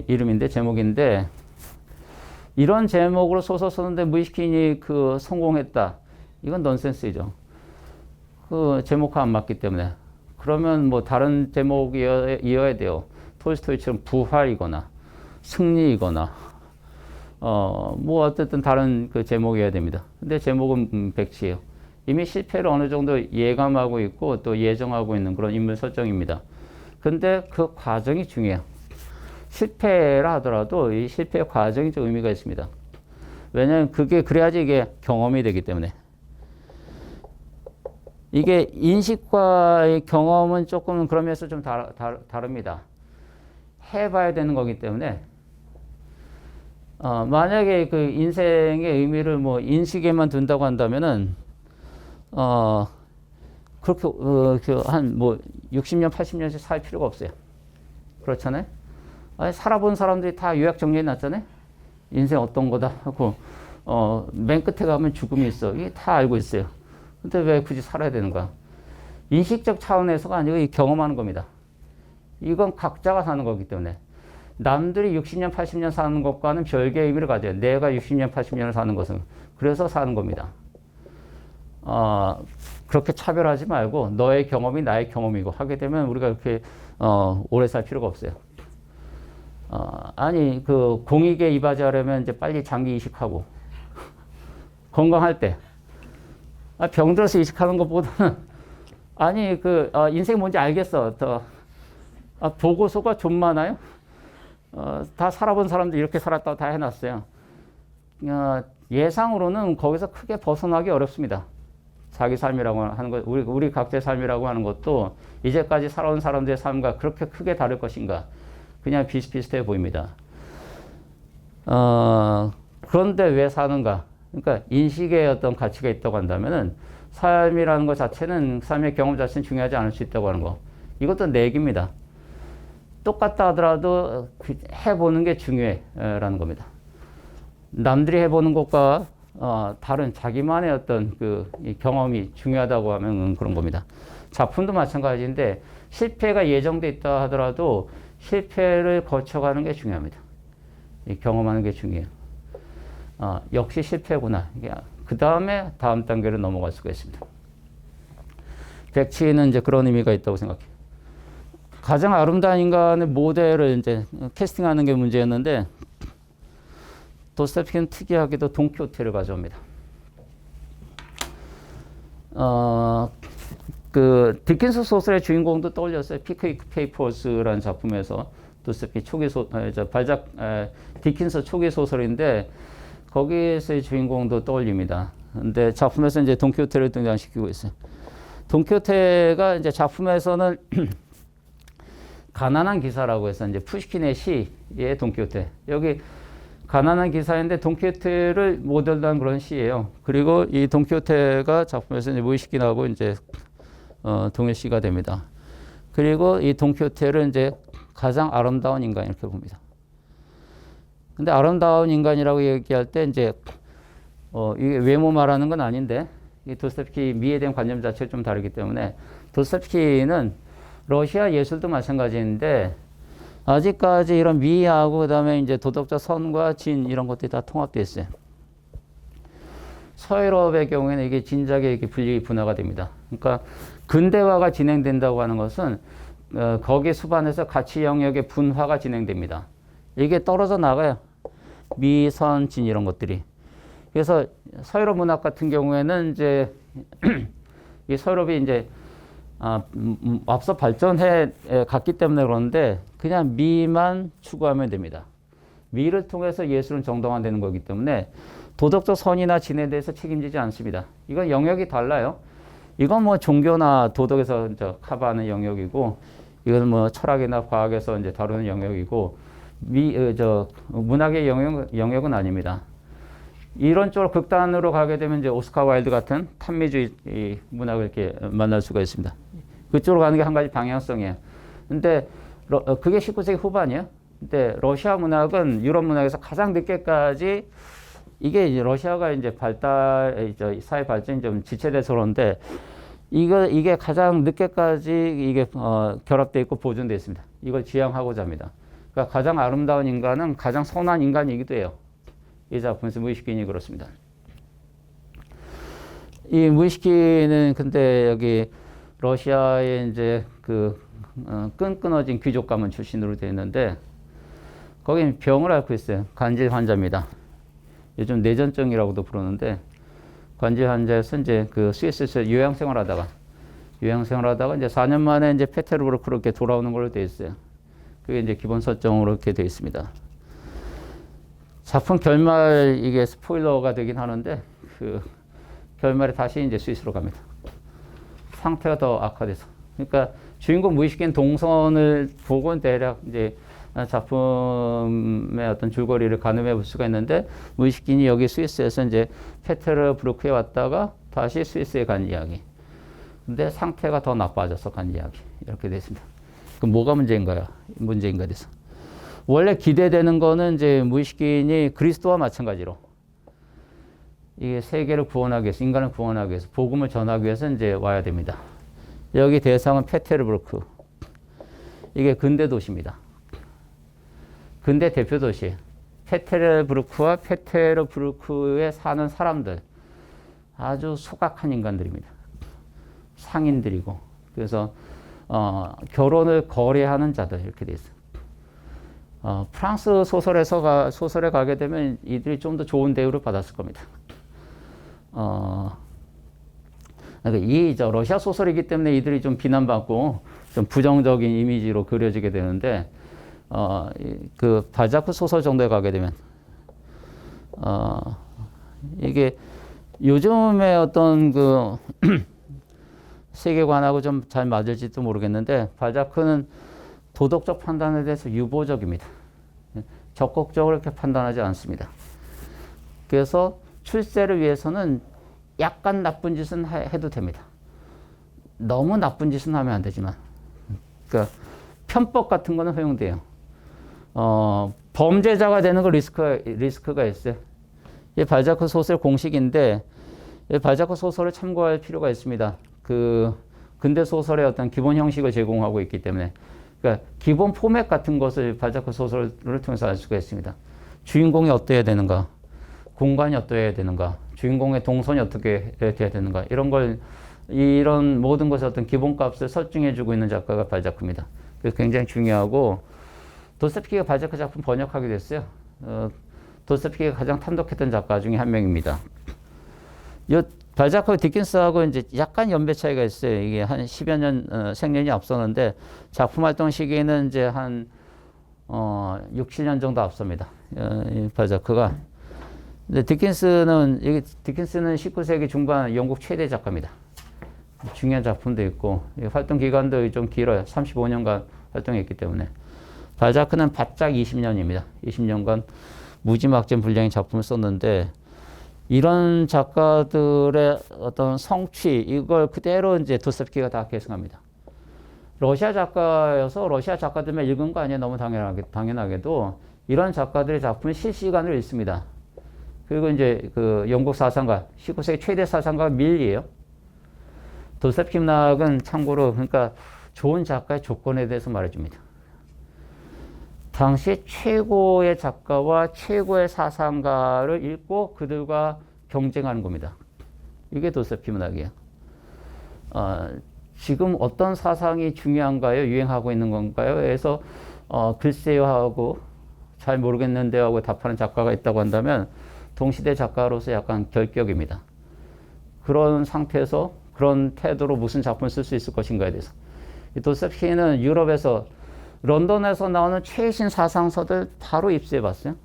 이름인데, 제목인데, 이런 제목으로 소설 썼는데 무이시킨이 그 성공했다. 이건 넌센스이죠. 그 제목과 안 맞기 때문에. 그러면 뭐 다른 제목이 이어야 돼요. 톨스토이처럼 부활이거나 승리이거나 뭐 어쨌든 다른 그 제목이어야 됩니다. 근데 제목은 백치예요. 이미 실패를 어느 정도 예감하고 있고 또 예정하고 있는 그런 인물 설정입니다. 근데 그 과정이 중요해요. 실패라 하더라도 이 실패의 과정이 좀 의미가 있습니다. 왜냐하면 그래야지 이게 경험이 되기 때문에. 이게 인식과 경험은 조금 그런 면에서 좀 다릅니다. 해봐야 되는 거기 때문에 만약에 그 인생의 의미를 뭐 인식에만 둔다고 한다면은 그렇게 한 뭐 60년, 80년씩 살 필요가 없어요. 그렇잖아요. 살아본 사람들이 다 요약 정리해 놨잖아요. 인생 어떤 거다 하고 맨 끝에 가면 죽음이 있어. 이게 다 알고 있어요. 근데 왜 굳이 살아야 되는가? 인식적 차원에서가 아니고 이 경험하는 겁니다. 이건 각자가 사는 거기 때문에 남들이 60년, 80년 사는 것과는 별개의 의미를 가져요. 내가 60년, 80년을 사는 것은. 그래서 사는 겁니다. 그렇게 차별하지 말고 너의 경험이 나의 경험이고 하게 되면 우리가 이렇게 오래 살 필요가 없어요. 아니 그 공익에 이바지하려면 이제 빨리 장기 이식하고 건강할 때 병들어서 이식하는 것보다는 아니 그 인생 뭔지 알겠어. 더 보고서가 좀 많아요. 다 살아본 사람들 이렇게 살았다고 다 해놨어요. 예상으로는 거기서 크게 벗어나기 어렵습니다. 자기 삶이라고 하는 것, 우리 각자의 삶이라고 하는 것도 이제까지 살아온 사람들의 삶과 그렇게 크게 다를 것인가? 그냥 비슷비슷해 보입니다. 그런데 왜 사는가? 그러니까 인식의 어떤 가치가 있다고 한다면은 삶이라는 것 자체는, 삶의 경험 자체는 중요하지 않을 수 있다고 하는 거. 이것도 내기입니다. 똑같다 하더라도 해보는 게 중요해라는 겁니다. 남들이 해보는 것과 다른 자기만의 어떤 그 경험이 중요하다고 하면 그런 겁니다. 작품도 마찬가지인데 실패가 예정돼 있다 하더라도 실패를 거쳐가는 게 중요합니다. 경험하는 게 중요해요. 역시 실패구나. 그 다음에 다음 단계로 넘어갈 수가 있습니다. 백치는 이제 그런 의미가 있다고 생각해요. 가장 아름다운 인간의 모델을 이제 캐스팅하는 게 문제였는데 도스토옙스키는 특이하게도 돈키호테를 가져옵니다. 그 디킨스 소설의 주인공도 떠올렸어요. 피크닉 페이퍼스라는 작품에서 도스토옙스키 초기 디킨스 초기 소설인데 거기에서의 주인공도 떠올립니다. 근데 작품에서 이제 돈키호테를 등장시키고 있어요. 돈키호테가 이제 작품에서는 가난한 기사라고 해서 이제 푸시킨의 시의 돈키호테. 여기 가난한 기사인데 돈키호테를 모델로 한 그런 시예요. 그리고 이 돈키호테가 작품에서 이제 무의식인하고 이제 동일시가 됩니다. 그리고 이 돈키호테를 이제 가장 아름다운 인간 이렇게 봅니다. 근데 아름다운 인간이라고 얘기할 때 이제 이게 외모 말하는 건 아닌데 이 도스토옙스키 미에 대한 관념 자체가 좀 다르기 때문에 도스토옙스키는 러시아 예술도 마찬가지인데 아직까지 이런 미하고 그다음에 이제 도덕적 선과 진 이런 것들이 다 통합되어 있어요. 서유럽의 경우에는 이게 진작에 이렇게 분화가 됩니다. 그러니까 근대화가 진행된다고 하는 것은 거기 수반에서 가치 영역의 분화가 진행됩니다. 이게 떨어져 나가요. 미, 선, 진 이런 것들이. 그래서 서유럽 문학 같은 경우에는 이제 이 서유럽이 이제 앞서 발전해 갔기 때문에 그런데 그냥 미만 추구하면 됩니다. 미를 통해서 예술은 정당화되는 거기 때문에 도덕적 선이나 진에 대해서 책임지지 않습니다. 이건 영역이 달라요. 이건 뭐 종교나 도덕에서 이제 커버하는 영역이고, 이건 뭐 철학이나 과학에서 이제 다루는 영역이고, 문학의 영역은 아닙니다. 이런 쪽으로 극단으로 가게 되면 이제 오스카 와일드 같은 탄미주의 문학을 이렇게 만날 수가 있습니다. 그쪽으로 가는 게 한 가지 방향성이에요. 근데 그게 19세기 후반이에요. 근데 러시아 문학은 유럽 문학에서 가장 늦게까지 이게 이제 러시아가 이제 사회 발전이 좀 지체돼서 그런데 이게 가장 늦게까지 이게 결합되어 있고 보존되어 있습니다. 이걸 지향하고자 합니다. 그러니까 가장 아름다운 인간은 가장 선한 인간이기도 해요. 이 작품에서 무의식인이 그렇습니다. 이 무의식인은 근데 여기 러시아의 이제 그 끈끈어진 귀족 가문 출신으로 되어 있는데 거기는 병을 앓고 있어요. 관절 환자입니다. 요즘 뇌전증이라고도 부르는데 관절 환자에서 이제 그 스위스에서 요양생활하다가 이제 4년 만에 이제 페테르부르크로 이렇게 돌아오는 걸로 되어 있어요. 그게 이제 기본 설정으로 이렇게 되어 있습니다. 작품 결말 이게 스포일러가 되긴 하는데 그 결말에 다시 이제 스위스로 갑니다. 상태가 더 악화돼서. 그러니까 주인공 무의식인 동선을 보고 대략 이제 작품의 어떤 줄거리를 가늠해 볼 수가 있는데 무의식인이 여기 스위스에서 이제 페테르부르크에 왔다가 다시 스위스에 간 이야기. 근데 상태가 더 나빠져서 간 이야기. 이렇게 되어 있습니다. 그럼 뭐가 문제인가 돼서. 원래 기대되는 거는 이제 무의식인이 그리스도와 마찬가지로 이게 세계를 구원하기 위해서, 인간을 구원하기 위해서, 복음을 전하기 위해서 이제 와야 됩니다. 여기 대상은 페테르부르크. 이게 근대 도시입니다. 근대 대표 도시. 페테르부르크와 페테르부르크에 사는 사람들. 아주 소각한 인간들입니다. 상인들이고. 그래서 결혼을 거래하는 자들 이렇게 돼 있어요. 프랑스 소설에 가게 되면 이들이 좀 더 좋은 대우를 받았을 겁니다. 그러니까 러시아 소설이기 때문에 이들이 좀 비난받고 좀 부정적인 이미지로 그려지게 되는데, 그 발자크 소설 정도에 가게 되면, 이게 요즘의 어떤 그 세계관하고 좀 잘 맞을지도 모르겠는데, 발자크는 도덕적 판단에 대해서 유보적입니다. 적극적으로 이렇게 판단하지 않습니다. 그래서 출세를 위해서는 약간 나쁜 짓은 해도 됩니다. 너무 나쁜 짓은 하면 안 되지만, 그러니까 편법 같은 거는 허용돼요. 범죄자가 되는 거 리스크가 있어요. 이 발자크 소설 공식인데, 이 발자크 소설을 참고할 필요가 있습니다. 그 근대 소설의 어떤 기본 형식을 제공하고 있기 때문에, 그러니까 기본 포맷 같은 것을 발자크 소설을 통해서 알 수가 있습니다. 주인공이 어떠해야 되는가, 공간이 어떠해야 되는가, 주인공의 동선이 어떻게 돼야 되는가, 이런 모든 것의 어떤 기본값을 설정해주고 있는 작가가 발자크입니다. 그래서 굉장히 중요하고, 도스토옙스키가 발자크 작품 번역하게 됐어요. 도스토옙스키가 가장 탐독했던 작가 중에 한 명입니다. 발자크하고 디킨스하고 이제 약간 연배 차이가 있어요. 이게 한 10여 년, 생년이 앞서는데, 작품 활동 시기에는 이제 한, 6, 7년 정도 앞섭니다. 이 발자크가. 근데 디킨스는 19세기 중반 영국 최대 작가입니다. 중요한 작품도 있고, 활동 기간도 좀 길어요. 35년간 활동했기 때문에. 발자크는 바짝 20년입니다. 20년간 무지막지한 분량의 작품을 썼는데, 이런 작가들의 어떤 성취, 이걸 그대로 이제 도스토옙스키가 다 계승합니다. 러시아 작가여서 러시아 작가들만 읽은 거 아니에요. 너무 당연하게도. 이런 작가들의 작품을 실시간으로 읽습니다. 그리고 이제 그 영국 사상가, 19세기 최대 사상가 밀이에요. 도스토옙스키 문학은 참고로, 그러니까 좋은 작가의 조건에 대해서 말해줍니다. 당시 최고의 작가와 최고의 사상가를 읽고 그들과 경쟁하는 겁니다. 이게 도스토옙스키 문학이에요. 지금 어떤 사상이 중요한가요? 유행하고 있는 건가요? 해서 글쎄요 하고 잘 모르겠는데 하고 답하는 작가가 있다고 한다면 동시대 작가로서 약간 결격입니다. 그런 상태에서 그런 태도로 무슨 작품을 쓸 수 있을 것인가에 대해서. 도스토옙스키는 유럽에서, 런던에서 나오는 최신 사상서들 바로 입수해 봤어요.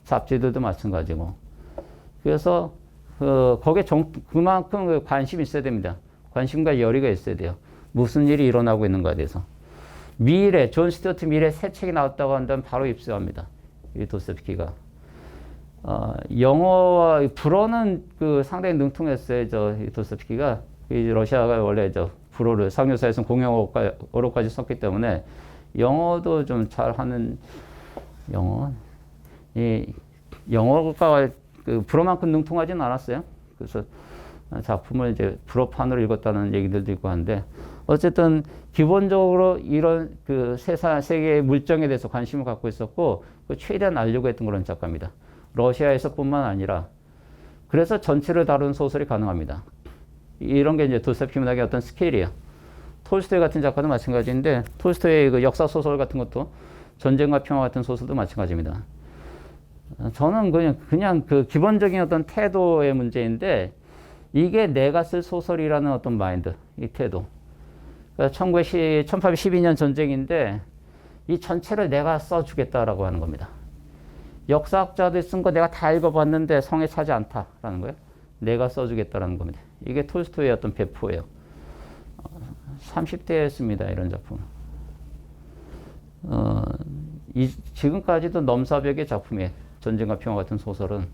잡지들도 마찬가지고. 그래서 거기에 그만큼 관심이 있어야 됩니다. 관심과 열의가 있어야 돼요. 무슨 일이 일어나고 있는가에 대해서. 존 스튜어트 밀의 새 책이 나왔다고 한다면 바로 입수합니다. 이 도스토옙스키가. 영어와 불어는 상당히 능통했어요. 도스토옙스키가. 러시아가 원래 불어를 상류사에서는 공용어로까지 썼기 때문에 영어도 좀 잘하는 영어가 불어만큼 능통하지는 않았어요. 그래서 작품을 이제 불어판으로 읽었다는 얘기들도 있고 한데, 어쨌든 기본적으로 이런 세계의 물정에 대해서 관심을 갖고 있었고, 최대한 알려고 했던 그런 작가입니다. 러시아에서뿐만 아니라. 그래서 전체를 다루는 소설이 가능합니다. 이런 게 이제 도스토옙스키 문학의 어떤 스케일이에요. 톨스토이 같은 작가도 마찬가지인데, 톨스토이의 역사 소설 같은 것도, 전쟁과 평화 같은 소설도 마찬가지입니다. 저는 그냥 기본적인 어떤 태도의 문제인데, 이게 내가 쓸 소설이라는 어떤 마인드, 이 태도. 그러니까 1812년 전쟁인데, 이 전체를 내가 써주겠다라고 하는 겁니다. 역사학자들 쓴 거 내가 다 읽어봤는데 성에 차지 않다라는 거예요. 내가 써주겠다라는 겁니다. 이게 톨스토이의 어떤 배포예요. 30대에 씁니다. 이런 작품. 지금까지도 넘사벽의 작품이에요. 전쟁과 평화 같은 소설은.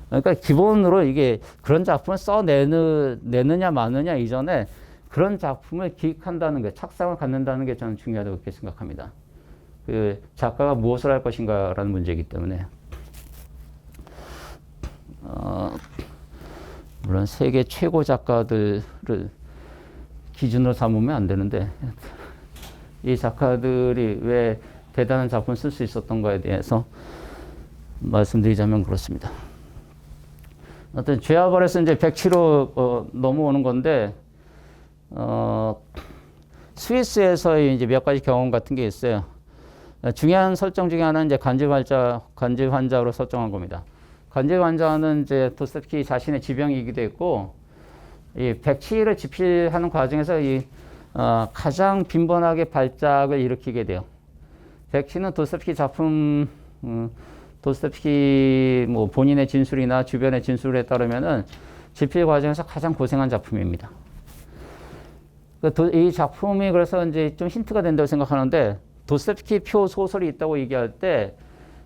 그러니까 기본으로 이게 그런 작품을 써내느냐 마느냐 이전에 그런 작품을 기획한다는 게, 착상을 갖는다는 게 저는 중요하다고 그렇게 생각합니다. 그 작가가 무엇을 할 것인가라는 문제이기 때문에 물론 세계 최고 작가들을 기준으로 삼으면 안 되는데 이 작가들이 왜 대단한 작품을 쓸 수 있었던가에 대해서 말씀드리자면 그렇습니다. 어떤 죄와벌에서 이제 107호 넘어오는 건데 스위스에서 이제 몇 가지 경험 같은 게 있어요. 중요한 설정 중에 하나는 이제 간질 환자로 설정한 겁니다. 간질 환자는 이제 도스토옙스키 자신의 지병이기도 했고, 이 107을 집필하는 과정에서 가장 빈번하게 발작을 일으키게 돼요. 107은 도스토옙스키 작품, 도스토옙스키 뭐 본인의 진술이나 주변의 진술에 따르면은 집필 과정에서 가장 고생한 작품입니다. 이 작품이 그래서 이제 좀 힌트가 된다고 생각하는데, 도스토옙스키 표 소설이 있다고 얘기할 때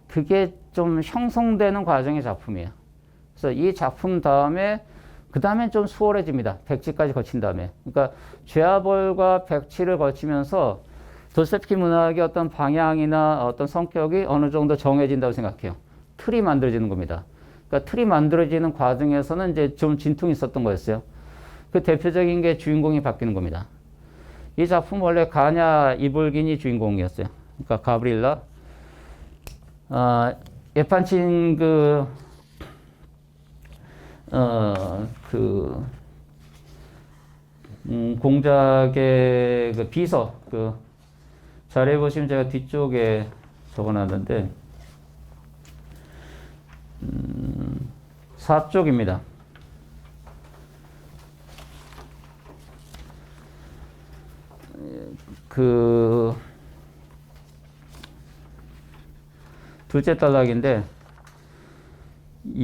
그게 좀 형성되는 과정의 작품이에요. 그래서 이 작품 다음에 그 다음엔 좀 수월해집니다. 107까지 거친 다음에. 그러니까 죄와벌과 107을 거치면서 도스토옙스키 문학의 어떤 방향이나 어떤 성격이 어느 정도 정해진다고 생각해요. 틀이 만들어지는 겁니다. 그러니까 틀이 만들어지는 과정에서는 이제 좀 진통이 있었던 거였어요. 그 대표적인 게 주인공이 바뀌는 겁니다. 이 작품 원래 가냐 이볼긴이 주인공이었어요. 그러니까 가브릴라. 예판친 공작의 그 비서, 자료에 보시면 제가 뒤쪽에 적어놨는데, 4쪽입니다. 둘째 단락인데,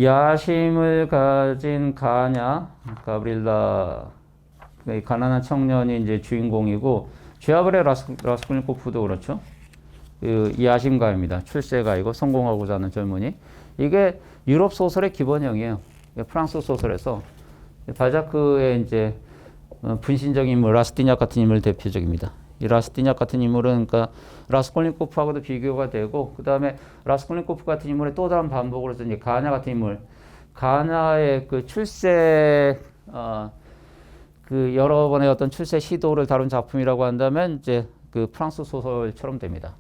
야심을 가진 가냐, 가브릴라, 가난한 청년이 이제 주인공이고, 죄와벌의 라스콜니코프도 그렇죠. 야심가입니다. 출세가이고 성공하고자 하는 젊은이. 이게 유럽 소설의 기본형이에요. 프랑스 소설에서 발자크의 이제 분신적인 인물, 라스티냑 같은 인물 대표적입니다. 이 라스티냑 같은 인물은 그러니까 라스콜니코프하고도 비교가 되고, 그 다음에 라스콜니코프 같은 인물의 또 다른 반복으로서 이제 가냐 같은 인물, 가냐의 그 출세, 여러 번의 어떤 출세 시도를 다룬 작품이라고 한다면 이제 그 프랑스 소설처럼 됩니다.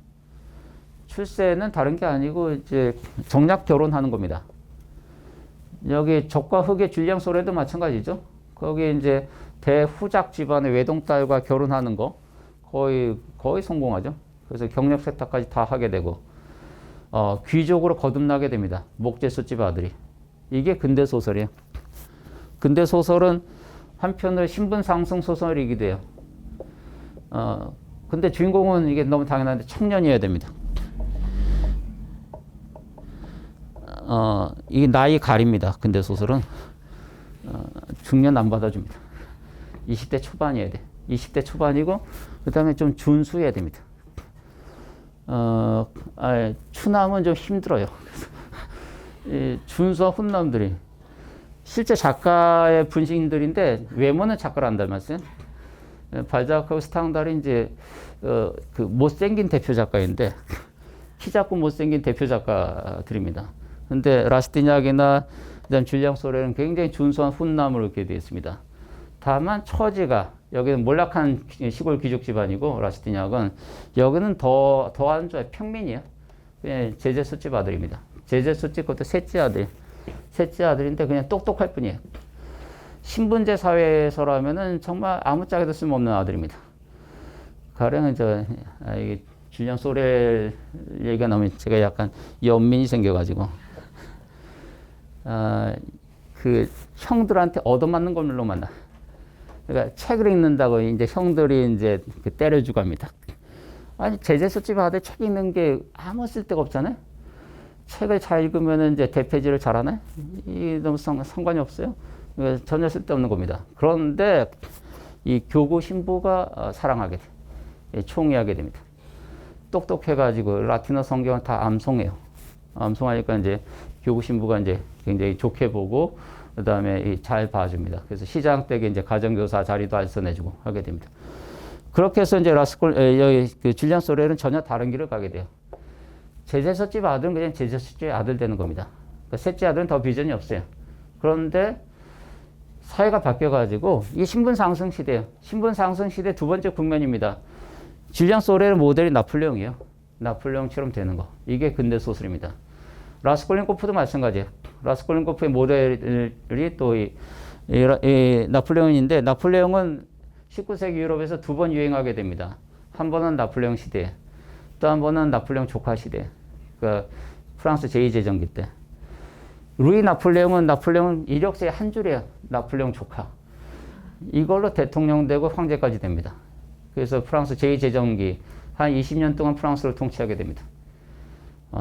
출세는 다른 게 아니고 이제 정략 결혼하는 겁니다. 여기 적과 흑의 줄리앙 소레도 마찬가지죠. 거기 이제 대후작 집안의 외동딸과 결혼하는 거 거의 성공하죠. 그래서 경력 세탁까지 다 하게 되고, 귀족으로 거듭나게 됩니다. 목재술집 아들이. 이게 근대 소설이에요. 근대 소설은 한편으로 신분 상승 소설이기도 해요. 근데 주인공은 이게 너무 당연한데 청년이어야 됩니다. 이게 나이 가립니다. 근대 소설은. 중년 안 받아줍니다. 20대 초반이어야 돼. 20대 초반이고, 그 다음에 좀 준수해야 됩니다. 추남은 좀 힘들어요. 이 준수한 훈남들이 실제 작가의 분신들인데 외모는 작가를 안 닮았어요. 발자크하고 스탕달이 이제 그 못생긴 대표 작가인데 키 작고 못생긴 대표 작가들입니다. 근데 라스티냑이나 그다음 줄리앙 소레는 굉장히 준수한 훈남으로 이렇게 되어 있습니다. 다만 처지가 여기는 몰락한 시골 귀족 집안이고, 라스티냑은 여기는 더 안 좋아요. 평민이에요. 제재술집 아들입니다. 제재술집 그것도 셋째 아들인데 그냥 똑똑할 뿐이에요. 신분제 사회에서라면은 정말 아무짝에도 쓸모없는 아들입니다. 가령 이게 줄리앙 소레 얘기가 나오면 제가 약간 연민이 생겨가지고, 그 형들한테 얻어맞는 걸로 만나. 그러니까 책을 읽는다고 이제 형들이 이제 때려주고 합니다. 아니, 제재술집 아들 책 읽는 게 아무 쓸데가 없잖아요. 책을 잘 읽으면 이제 대패질을 잘하네? 이 너무 상관이 없어요. 전혀 쓸데없는 겁니다. 그런데 이 교구 신부가 사랑하게 돼. 총애하게 됩니다. 똑똑해가지고 라틴어 성경을 다 암송해요. 암송하니까 이제 교구 신부가 이제 굉장히 좋게 보고, 그 다음에 잘 봐줍니다. 그래서 시장 댁에 이제 가정교사 자리도 알선해주고 하게 됩니다. 그렇게 해서 이제 여기 그 줄리안 소렐은 전혀 다른 길을 가게 돼요. 제자섯집 아들은 그냥 제자섯집 아들 되는 겁니다. 그러니까 셋째 아들은 더 비전이 없어요. 그런데 사회가 바뀌어가지고 이게 신분 상승 시대예요. 신분 상승 시대 두 번째 국면입니다. 줄리안 소렐의 모델이 나폴레옹이에요. 나폴레옹처럼 되는 거. 이게 근대 소설입니다. 라스콜린코프도 마찬가지예요. 라스콜린코프의 모델이 또 이 나폴레옹인데, 나폴레옹은 19세기 유럽에서 두 번 유행하게 됩니다. 한 번은 나폴레옹 시대, 또 한 번은 나폴레옹 조카 시대. 그러니까 프랑스 제2제정기 때. 루이 나폴레옹은 이력서에 한 줄이에요. 나폴레옹 조카. 이걸로 대통령 되고 황제까지 됩니다. 그래서 프랑스 제2제정기 한 20년 동안 프랑스를 통치하게 됩니다.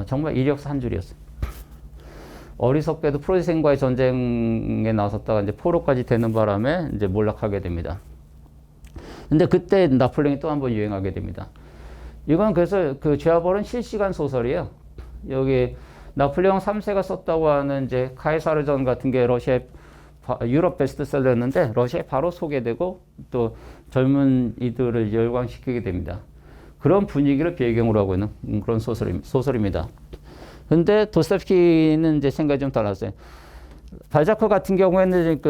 정말 이력서 한 줄이었어요. 어리석게도 프로이센과의 전쟁에 나섰다가 이제 포로까지 되는 바람에 이제 몰락하게 됩니다. 근데 그때 나폴레옹이 또 한 번 유행하게 됩니다. 이건 그래서 그 죄와벌은 실시간 소설이에요. 여기 나폴레옹 3세가 썼다고 하는 이제 카이사르전 같은 게 러시아의 유럽 베스트셀러였는데 러시아에 바로 소개되고 또 젊은 이들을 열광시키게 됩니다. 그런 분위기를 배경으로 하고 있는 그런 소설입니다. 근데 도스토옙스키는 이제 생각이 좀 달랐어요. 발자크 같은 경우에는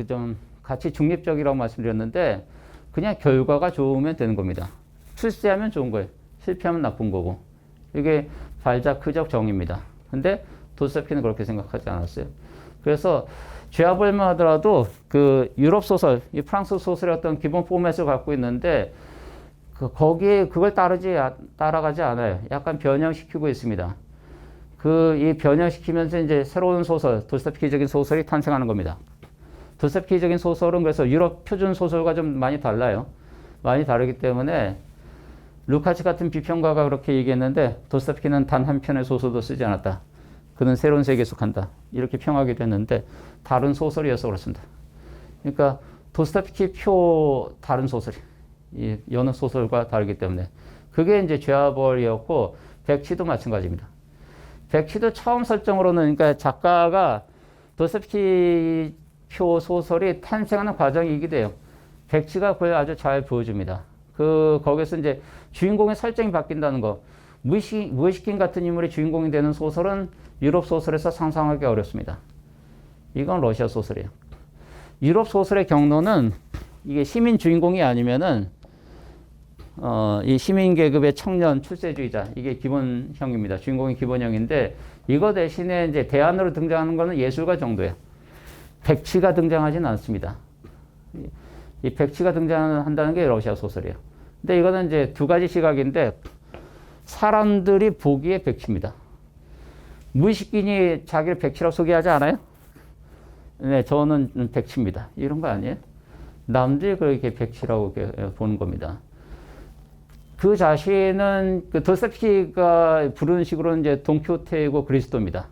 좀 같이 중립적이라고 말씀드렸는데 그냥 결과가 좋으면 되는 겁니다. 출세하면 좋은 거예요. 실패하면 나쁜 거고. 이게 발자크적 정의입니다. 근데 도스토옙스키는 그렇게 생각하지 않았어요. 그래서 죄와벌만 하더라도 그 유럽 소설, 이 프랑스 소설의 어떤 기본 포맷을 갖고 있는데 거기에 그걸 따라가지 않아요. 약간 변형시키고 있습니다. 이 변형시키면서 이제 새로운 소설, 도스토옙스키적인 소설이 탄생하는 겁니다. 도스토옙스키적인 소설은 그래서 유럽 표준 소설과 좀 많이 달라요. 많이 다르기 때문에 루카츠 같은 비평가가 그렇게 얘기했는데 도스토옙스키는 단 한 편의 소설도 쓰지 않았다. 그는 새로운 세계에 속한다. 이렇게 평하게 됐는데 다른 소설이어서 그렇습니다. 그러니까 도스토옙스키 표 다른 소설이 여느 소설과 다르기 때문에 그게 이제 죄와벌이었고 백치도 마찬가지입니다. 백치도 처음 설정으로는 그러니까 작가가 도스토옙스키 표 소설이 탄생하는 과정이기도 해요. 백치가 그걸 아주 잘 보여줍니다. 거기서 이제 주인공의 설정이 바뀐다는 거. 무의식인 같은 인물이 주인공이 되는 소설은 유럽 소설에서 상상하기 어렵습니다. 이건 러시아 소설이에요. 유럽 소설의 경로는 이게 시민 주인공이 아니면은 이 시민 계급의 청년 출세주의자, 이게 기본형입니다. 주인공이 기본형인데 이거 대신에 이제 대안으로 등장하는 거는 예술가 정도예요. 백치가 등장하지는 않습니다. 이 백치가 등장한다는 게 러시아 소설이에요. 근데 이거는 이제 두 가지 시각인데 사람들이 보기에 백치입니다. 무의식인이 자기를 백치라고 소개하지 않아요? 네, 저는 백치입니다. 이런 거 아니에요? 남들이 그렇게 백치라고 보는 겁니다. 그 자신은 도스토옙스키가 부르는 식으로는 이제 돈키호테이고 그리스도입니다.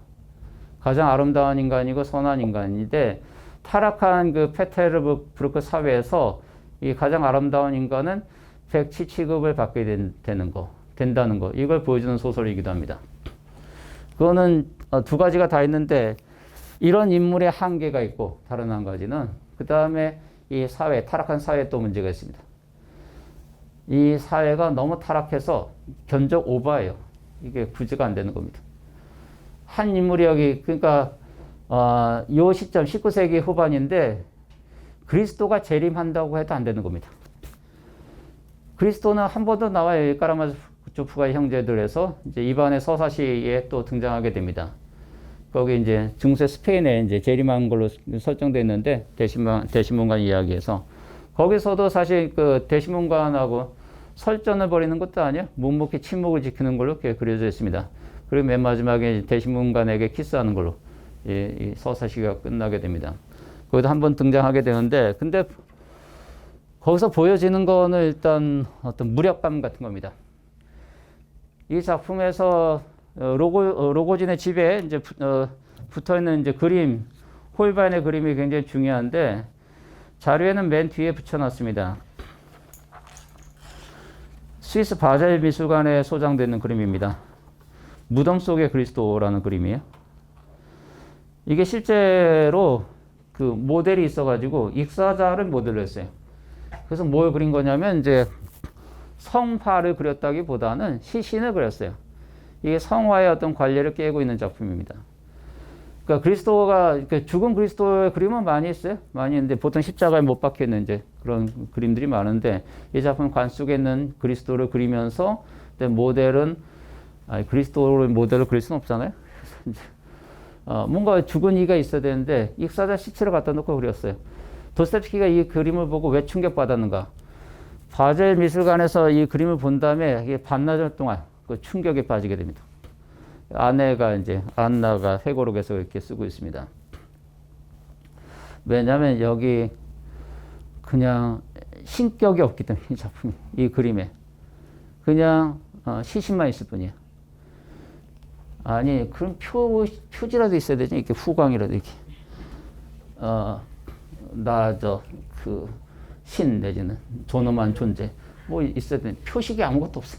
가장 아름다운 인간이고 선한 인간인데 타락한 그 페테르부르크 사회에서 이 가장 아름다운 인간은 백치 취급을 받게 된다는 거. 이걸 보여주는 소설이기도 합니다. 그거는 두 가지가 다 있는데 이런 인물의 한계가 있고 다른 한 가지는 그 다음에 이 타락한 사회에 또 문제가 있습니다. 이 사회가 너무 타락해서 견적 오버예요. 이게 구제가 안 되는 겁니다. 한 인물이 여기 그러니까 요 시점 19세기 후반인데 그리스도가 재림한다고 해도 안 되는 겁니다. 그리스도는 한 번 더 나와요. 까라마조프가의 형제들에서 이제 이반의 서사시에 또 등장하게 됩니다. 거기 이제 중세 스페인에 이제 재림한 걸로 설정되어 있는데 대신문관 이야기에서 거기서도 사실 그 대신문관하고 설전을 벌이는 것도 아니에요. 묵묵히 침묵을 지키는 걸로 그려져 있습니다. 그리고 맨 마지막에 대신문관에게 키스하는 걸로 이 서사시가 끝나게 됩니다. 거기도 한번 등장하게 되는데 근데 거기서 보여지는 거는 일단 어떤 무력감 같은 겁니다. 이 작품에서 로고진의 집에 이제 붙어 있는 이제 그림, 홀바인의 그림이 굉장히 중요한데 자료에는 맨 뒤에 붙여놨습니다. 스위스 바젤 미술관에 소장되어 있는 그림입니다. 무덤 속의 그리스도라는 그림이에요. 이게 실제로 그 모델이 있어가지고 익사자를 모델로 했어요. 그래서 뭘 그린 거냐면 이제 성화를 그렸다기보다는 시신을 그렸어요. 이게 성화의 어떤 관례를 깨고 있는 작품입니다. 그러니까 그리스도가 죽은 그리스도의 그림은 많이 있어요. 많이 있는데 보통 십자가에 못 박혀 있는 이제 그런 그림들이 많은데 이 작품 관 속에 있는 그리스도를 그리면서 모델은 그리스도를 모델로 그릴 수는 없잖아요. 뭔가 죽은 이가 있어야 되는데 익사자 시체를 갖다 놓고 그렸어요. 도스토옙스키가 이 그림을 보고 왜 충격받았는가? 바젤 미술관에서 이 그림을 본 다음에 이게 반나절 동안 그 충격에 빠지게 됩니다. 아내가 이제 안나가 회고록에서 이렇게 쓰고 있습니다. 왜냐하면 여기 그냥 신격이 없기 때문에 이 작품이 이 그림에 그냥 시신만 있을 뿐이에요. 아니 그럼 표지라도 있어야 되지 이렇게 후광이라도 이렇게 나 저 그 신 내지는 존엄한 존재 뭐 있어야 되는 표식이 아무것도 없어.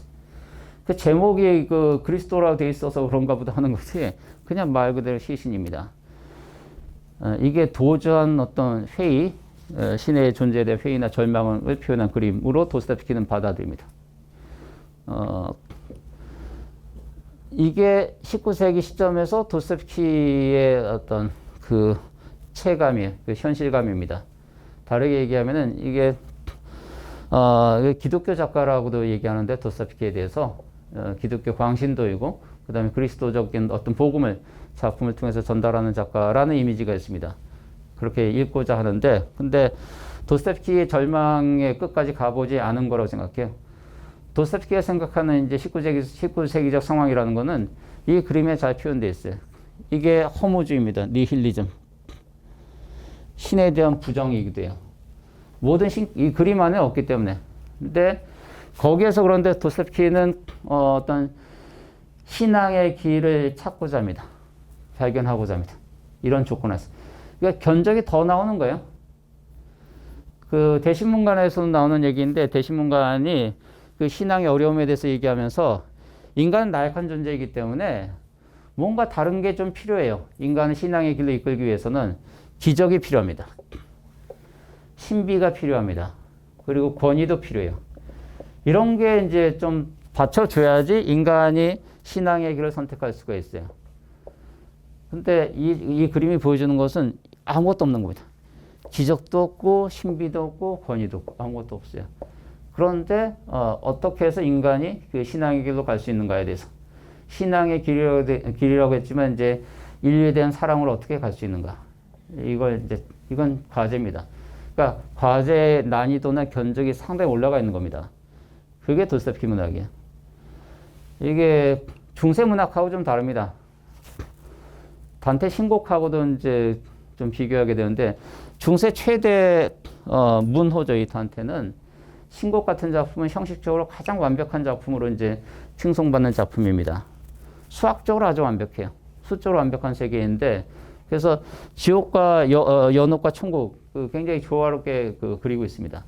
그 제목이 그 그리스도라고 돼 있어서 그런가 보다 하는 것이 그냥 말 그대로 시신입니다. 이게 도저한 어떤 회의, 신의 존재에 대한 회의나 절망을 표현한 그림으로 도스토옙스키는 받아들입니다. 이게 19세기 시점에서 도스토옙스키의 어떤 그 체감이에요. 그 현실감입니다. 다르게 얘기하면은 이게 기독교 작가라고도 얘기하는데 도스토옙스키에 대해서 기독교 광신도이고 그다음에 그리스도적인 어떤 복음을 작품을 통해서 전달하는 작가라는 이미지가 있습니다. 그렇게 읽고자 하는데 근데 도스토옙스키의 절망의 끝까지 가보지 않은 거라고 생각해요. 도스토옙스키가 생각하는 이제 19세기적 상황이라는 거는 이 그림에 잘 표현되어 있어요. 이게 허무주의입니다. 니힐리즘. 신에 대한 부정이기도 해요. 모든 이 그림 안에 없기 때문에. 근데 거기에서 그런데 도스토옙스키는 어떤 신앙의 길을 찾고자 합니다. 발견하고자 합니다. 이런 조건에서. 그러니까 견적이 더 나오는 거예요. 그 대신문간에서 나오는 얘기인데 대신문간이 그 신앙의 어려움에 대해서 얘기하면서 인간은 나약한 존재이기 때문에 뭔가 다른 게 좀 필요해요. 인간은 신앙의 길로 이끌기 위해서는 기적이 필요합니다. 신비가 필요합니다. 그리고 권위도 필요해요. 이런 게 이제 좀 받쳐줘야지 인간이 신앙의 길을 선택할 수가 있어요. 근데 이 그림이 보여주는 것은 아무것도 없는 겁니다. 기적도 없고 신비도 없고 권위도 없고 아무것도 없어요. 그런데 어떻게 해서 인간이 그 신앙의 길로 갈 수 있는가에 대해서 신앙의 길이라고 했지만 이제 인류에 대한 사랑으로 어떻게 갈 수 있는가 이건 과제입니다. 그러니까 과제의 난이도나 견적이 상당히 올라가 있는 겁니다. 그게 도스토옙스키 문학이에요. 이게 중세 문학하고 좀 다릅니다. 단테 신곡하고도 이제 좀 비교하게 되는데 중세 최대 문호죠. 이 단테는 신곡 같은 작품은 형식적으로 가장 완벽한 작품으로 이제 칭송받는 작품입니다. 수학적으로 아주 완벽해요. 수적으로 완벽한 세계인데 그래서 지옥과 연옥과 천국 굉장히 조화롭게 그리고 있습니다.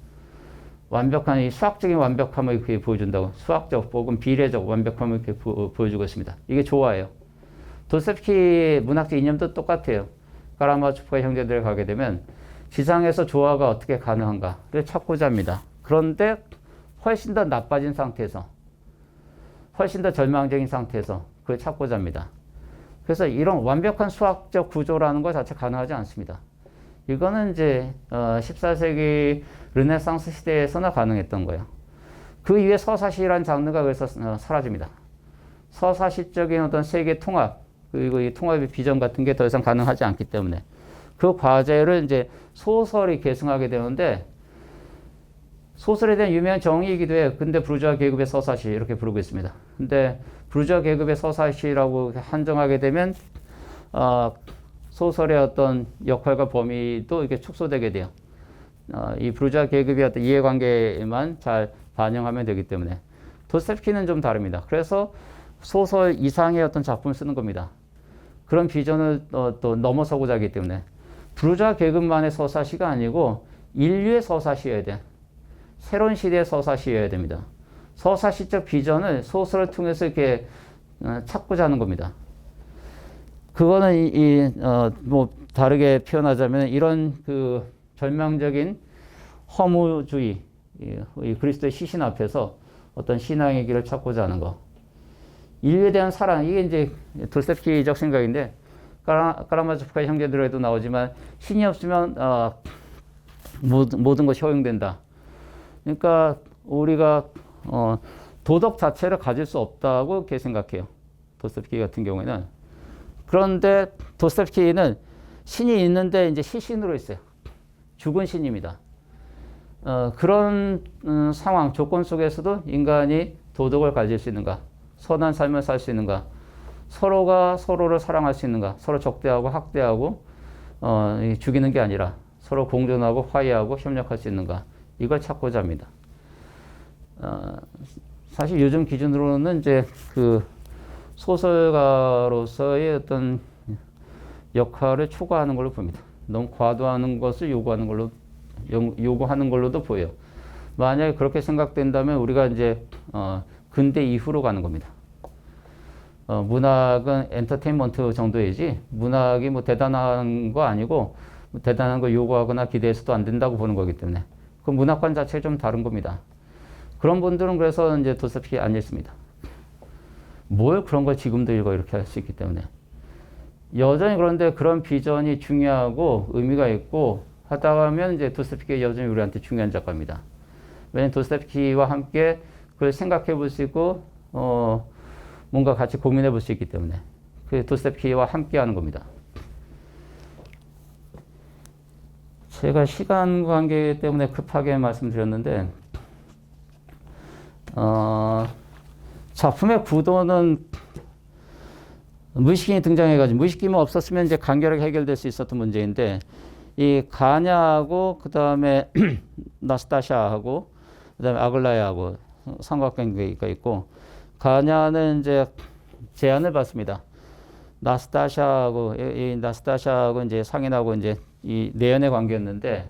완벽한 이 수학적인 완벽함을 이렇게 보여준다고 수학적 혹은 비례적 완벽함을 이렇게 보여주고 있습니다. 이게 조화예요. 도스토옙스키 문학적 이념도 똑같아요. 카라마초프가 형제들을 가게 되면 지상에서 조화가 어떻게 가능한가를 찾고자 합니다. 그런데 훨씬 더 나빠진 상태에서 훨씬 더 절망적인 상태에서 그걸 찾고자 합니다. 그래서 이런 완벽한 수학적 구조라는 것 자체 가능하지 않습니다. 이거는 이제 14세기 르네상스 시대에서나 가능했던 거예요. 그 이후에 서사시라는 장르가 그래서 사라집니다. 서사시적인 어떤 세계 통합 그리고 이 통합의 비전 같은 게 더 이상 가능하지 않기 때문에 그 과제를 이제 소설이 계승하게 되는데 소설에 대한 유명한 정의이기도 해요. 근데 부르주아 계급의 서사시 이렇게 부르고 있습니다. 근데 부르주아 계급의 서사시라고 한정하게 되면 소설의 어떤 역할과 범위도 이렇게 축소되게 돼요. 이 부르주아 계급의 어떤 이해관계만 잘 반영하면 되기 때문에 도스토옙스키는 좀 다릅니다. 그래서 소설 이상의 어떤 작품을 쓰는 겁니다. 그런 비전을 또 넘어서고자 하기 때문에 부르주아 계급만의 서사시가 아니고 인류의 서사시여야 돼. 새로운 시대의 서사시여야 됩니다. 서사시적 비전을 소설을 통해서 이렇게 찾고자 하는 겁니다. 그거는 뭐 다르게 표현하자면 이런 그 절망적인 허무주의, 이 그리스도의 시신 앞에서 어떤 신앙의 길을 찾고자 하는 거. 인류에 대한 사랑, 이게 이제 도스토옙스키적 생각인데, 카라마조프카의 형제들에도 나오지만, 신이 없으면 모든 것이 허용된다. 그러니까 우리가 도덕 자체를 가질 수 없다고 이렇게 생각해요. 도스토옙스키 같은 경우에는. 그런데 도스토옙스키는 신이 있는데 이제 시신으로 있어요. 죽은 신입니다. 그런 상황, 조건 속에서도 인간이 도덕을 가질 수 있는가? 선한 삶을 살 수 있는가? 서로가 서로를 사랑할 수 있는가? 서로 적대하고 학대하고 죽이는 게 아니라 서로 공존하고 화해하고 협력할 수 있는가? 이걸 찾고자 합니다. 사실 요즘 기준으로는 이제 그 소설가로서의 어떤 역할을 초과하는 걸로 봅니다. 너무 과도하는 것을 요구하는 걸로도 보여요. 만약에 그렇게 생각된다면 우리가 이제 근대 이후로 가는 겁니다. 문학은 엔터테인먼트 정도이지 문학이 뭐 대단한 거 아니고 대단한 거 요구하거나 기대해서도 안 된다고 보는 거기 때문에 그 문학관 자체가 좀 다른 겁니다. 그런 분들은 그래서 이제 도스토옙스키 안 읽습니다. 뭘 그런 걸 지금도 읽어 이렇게 할 수 있기 때문에 여전히 그런데 그런 비전이 중요하고 의미가 있고 하다 보면 이제 도스토옙스키가 여전히 우리한테 중요한 작가입니다. 왜냐하면 도스토옙스키와 함께 그걸 생각해 볼 수 있고 뭔가 같이 고민해 볼 수 있기 때문에 그 도스토옙스키와 함께 하는 겁니다. 제가 시간 관계 때문에 급하게 말씀드렸는데 작품의 구도는 무의식인이 등장해가지고 무의식인만 없었으면 이제 간결하게 해결될 수 있었던 문제인데 이 가냐하고 그 다음에 나스타샤하고 그 다음에 아글라야하고 삼각관계가 있고 가냐는 이제 제안을 받습니다. 나스타샤하고 이제 상인하고 이제 이 내연의 관계였는데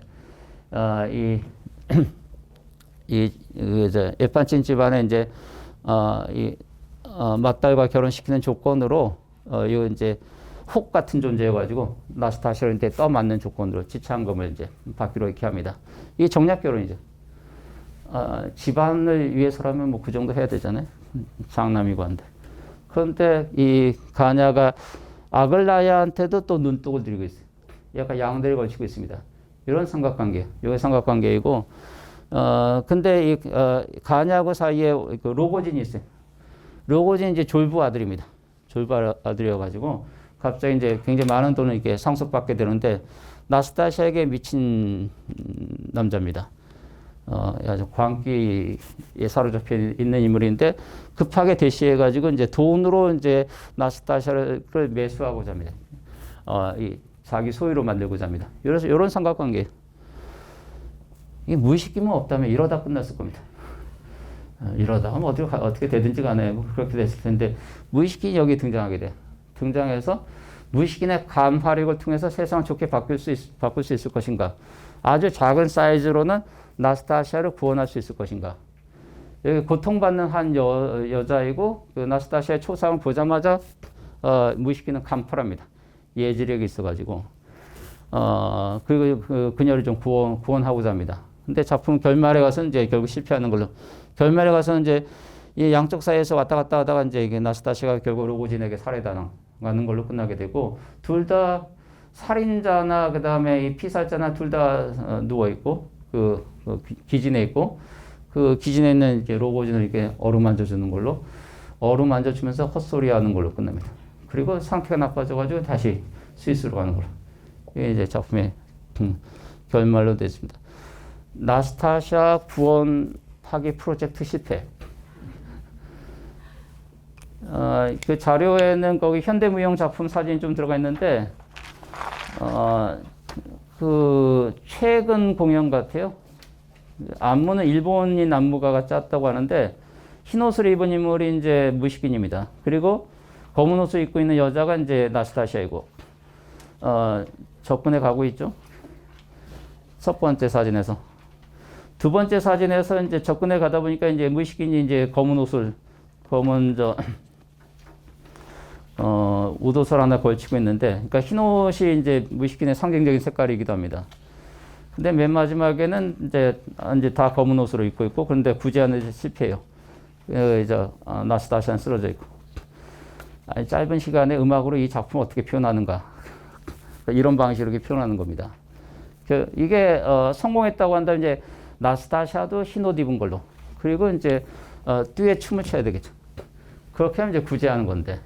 이제 에판친 집안에 이제 맏딸과 결혼시키는 조건으로 이 이제 혹 같은 존재여가지고 나스타샤를 이제 떠맞는 조건으로 지참금을 이제 받기로 이렇게 합니다. 이게 정략 결혼이죠. 집안을 위해서라면 뭐 그 정도 해야 되잖아요. 장남이고 한데. 그런데 이 가냐가 아글라야한테도 또 눈독을 들이고 있어요. 약간 양대를 걸치고 있습니다. 이런 삼각관계, 이게 삼각관계이고, 근데 이 가냐하고 사이에 그 로고진이 있어요. 로고진이 이제 졸부 아들입니다. 졸부 아들이어가지고 갑자기 이제 굉장히 많은 돈을 이렇게 상속받게 되는데 나스타샤에게 미친 남자입니다. 아주 광기에 사로잡혀 있는 인물인데 급하게 대시해가지고 이제 돈으로 이제 나스타샤를 매수하고자 합니다. 자기 소유로 만들고자 합니다. 이런 삼각관계. 이게 무의식기만 없다면 이러다 끝났을 겁니다. 이러다 하면 어떻게 되든지 간에 뭐 그렇게 됐을 텐데 무의식이 여기 등장하게 돼. 등장해서 무의식인의 감화력을 통해서 세상을 좋게 바꿀 수 있을 것인가? 아주 작은 사이즈로는 나스타샤를 구원할 수 있을 것인가? 여기 고통받는 한 여자이고 그 나스타샤의 초상을 보자마자 무의식인은 간파합니다. 예지력이 있어가지고 그리고 그녀를 좀 구원하고자 합니다. 근데 작품 결말에 가서는 이제 결국 실패하는 걸로. 결말에 가서는 이제 이 양쪽 사이에서 왔다 갔다 하다가 이제 이게 나스타샤가 결국 로고진에게 살해당하는 걸로 끝나게 되고 둘 다 살인자나 그 다음에 이 피살자나 둘 다 누워 있고 그 기진에 있고 그 기진에 있는 이렇게 로고진을 이렇게 어루만져 주는 걸로 어루만져 주면서 헛소리하는 걸로 끝납니다. 그리고 상태가 나빠져가지고 다시 스위스로 가는 걸로. 이게 이제 작품의 결말로 됐습니다. 나스타샤 구원 파기 프로젝트 실패. 그 자료에는 거기 현대무용 작품 사진이 좀 들어가 있는데, 그 최근 공연 같아요. 안무는 일본인 안무가가 짰다고 하는데, 흰 옷을 입은 인물이 이제 무의식인입니다. 그리고 검은 옷을 입고 있는 여자가 이제 나스타샤이고, 접근해 가고 있죠. 첫 번째 사진에서. 두 번째 사진에서 이제 접근해 가다 보니까 이제 무의식인이 이제 검은 옷을 하나 걸치고 있는데, 그러니까 흰 옷이 이제 무의식인의 상징적인 색깔이기도 합니다. 근데 맨 마지막에는 이제 다 검은 옷으로 입고 있고, 그런데 구제하는 데 실패해요. 이제 나스타샤는 쓰러져 있고. 아니, 짧은 시간에 음악으로 이 작품을 어떻게 표현하는가. 이런 방식으로 이렇게 표현하는 겁니다. 이게 성공했다고 한다면 이제 나스타샤도 흰 옷 입은 걸로. 그리고 이제 듀엣 춤을 춰야 되겠죠. 그렇게 하면 이제 구제하는 건데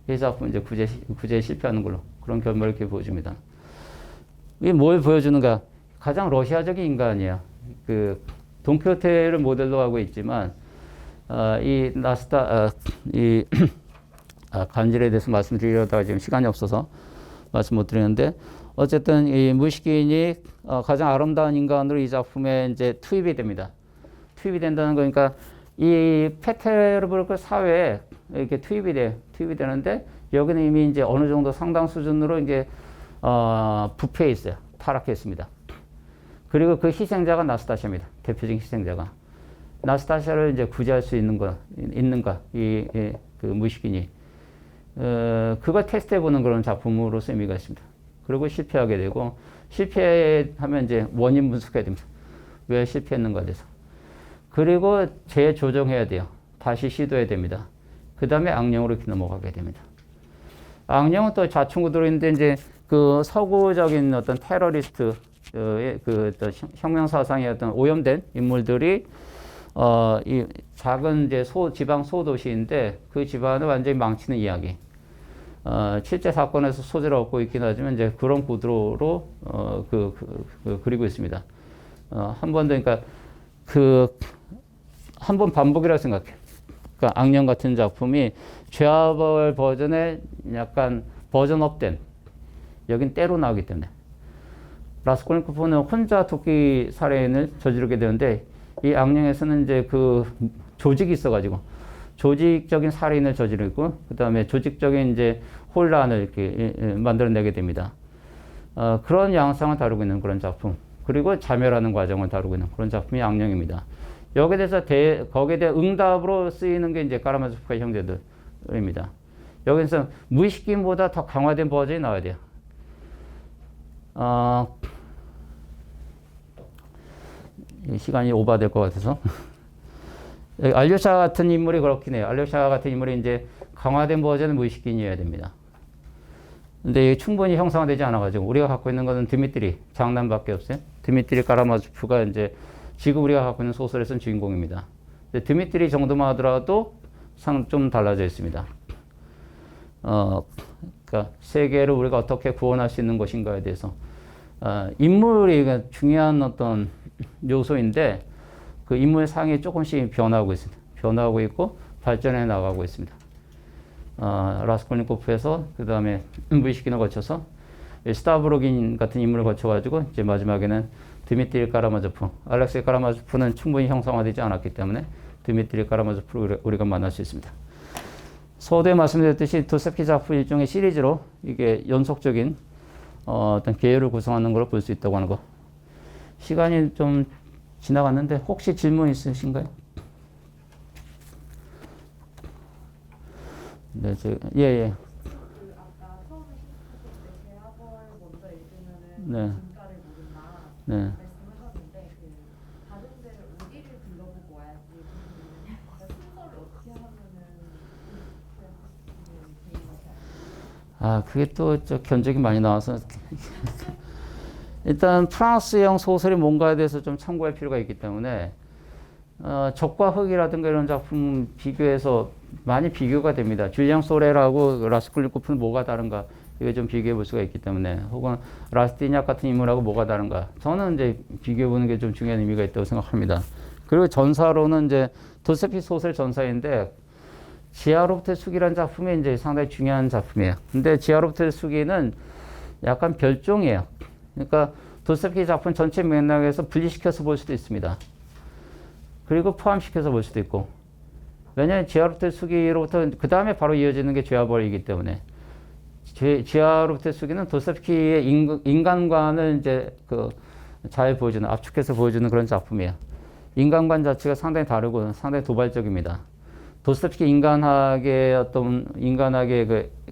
이 작품 이제 구제에 실패하는 걸로 그런 결말을 이렇게 보여줍니다. 이게 뭘 보여주는가? 가장 러시아적인 인간이에요. 그 돈키호테를 모델로 하고 있지만 이 간질에 대해서 말씀드리려다가 지금 시간이 없어서 말씀 못 드리는데 어쨌든 이 무시킨이 가장 아름다운 인간으로 이 작품에 이제 투입이 됩니다. 투입이 된다는 거니까 이 페테르부르크 사회에 이렇게 투입이 되는데 여기는 이미 이제 어느 정도 상당 수준으로 이제 부패해 있어요. 타락해 있습니다. 그리고 그 희생자가 나스타샤입니다. 대표적인 희생자가. 나스타샤를 이제 구제할 수 있는가, 그 무시킨이. 그걸 테스트해 보는 그런 작품으로서 의미가 있습니다. 그리고 실패하게 되고, 실패하면 이제 원인 분석해야 됩니다. 왜 실패했는가에 대해서. 그리고 재조정해야 돼요. 다시 시도해야 됩니다. 그 다음에 악령으로 이렇게 넘어가게 됩니다. 악령은 또 좌충우돌 있는데 이제 그 서구적인 어떤 테러리스트의 그 어떤 혁명 사상의 어떤 오염된 인물들이 이 작은 이제 지방 소도시인데 그 지방을 완전히 망치는 이야기. 실제 사건에서 소재를 얻고 있긴 하지만 이제 그런 구도로 그리고 있습니다. 한 번 더 그러니까 한 번 반복이라고 생각해. 그러니까 악령 같은 작품이 죄와벌 버전에 약간 버전업된 여긴 때로 나오기 때문에 라스콜니코프는 혼자 토끼 살인을 저지르게 되는데 이 악령에서는 이제 그 조직이 있어가지고 조직적인 살인을 저지르고 그 다음에 조직적인 이제 혼란을 이렇게 만들어내게 됩니다. 그런 양상을 다루고 있는 그런 작품. 그리고 자멸하는 과정을 다루고 있는 그런 작품이 악령입니다. 여기에 대해서 거기에 대한 응답으로 쓰이는 게 이제 까라마조프의 형제들입니다. 여기서 무의식kim보다 더 강화된 버전이 나와야 돼요. 시간이 오버될 것 같아서. 알료샤 같은 인물이 그렇긴 해요. 알료샤 같은 인물이 이제 강화된 버전의 무의식kim이어야 됩니다. 근데 이게 충분히 형상화되지 않아가지고 우리가 갖고 있는 것은 드미트리 장남밖에 없어요. 드미트리 까라마조프가 이제 지금 우리가 갖고 있는 소설에서는 주인공입니다. 드미트리 정도만 하더라도 좀 달라져 있습니다. 그러니까 세계를 우리가 어떻게 구원할 수 있는 것인가에 대해서 인물이 중요한 어떤 요소인데 그 인물 상이 조금씩 변하고 있습니다. 변하고 있고 발전해 나가고 있습니다. 라스콜니코프에서 그 다음에 무의식kin을 거쳐서 스타브로긴 같은 인물을 거쳐가지고 이제 마지막에는 드미트리 까라마조프, 알렉세이 까라마조프는 충분히 형상화되지 않았기 때문에 드미트리 까라마조프를 우리가 만날 수 있습니다. 서두에 말씀드렸듯이 도스토옙키 작품 일종의 시리즈로 이게 연속적인 어떤 계열을 구성하는 걸 볼 수 있다고 하는 거. 시간이 좀 지나갔는데 혹시 질문 있으신가요? 네, 예. 그 아까 처음에 시작했을 때 제아벌 먼저 읽으면은 네. 진가를 모른다 네. 말씀하셨는데 그 다른 데를 어디를 불러보고 와야지 그러니까 순서를 어떻게 하면은 그게 또 저 견적이 많이 나와서 일단 프랑스형 소설이 뭔가에 대해서 좀 참고할 필요가 있기 때문에 적과 흑이라든가 이런 작품 비교해서 많이 비교가 됩니다. 줄리앙 소레라고 라스콜니코프는 뭐가 다른가 이거 좀 비교해 볼 수가 있기 때문에 혹은 라스티냐 같은 인물하고 뭐가 다른가 저는 이제 비교해 보는 게 좀 중요한 의미가 있다고 생각합니다. 그리고 전사로는 이제 도스토옙키 소설 전사인데 지하로부터의 수기라는 작품이 이제 상당히 중요한 작품이에요. 근데 지하로부터의 수기는 약간 별종이에요. 그러니까 도스토옙키 작품 전체 맥락에서 분리시켜서 볼 수도 있습니다. 그리고 포함시켜서 볼 수도 있고. 왜냐하면 지하로부터의 수기로부터 그 다음에 바로 이어지는 게 죄와벌이기 때문에 지하로부터의 수기는 도스토옙키의 인간관을 이제 잘 보여주는 압축해서 보여주는 그런 작품이에요. 인간관 자체가 상당히 다르고 상당히 도발적입니다. 도스토옙키 인간학의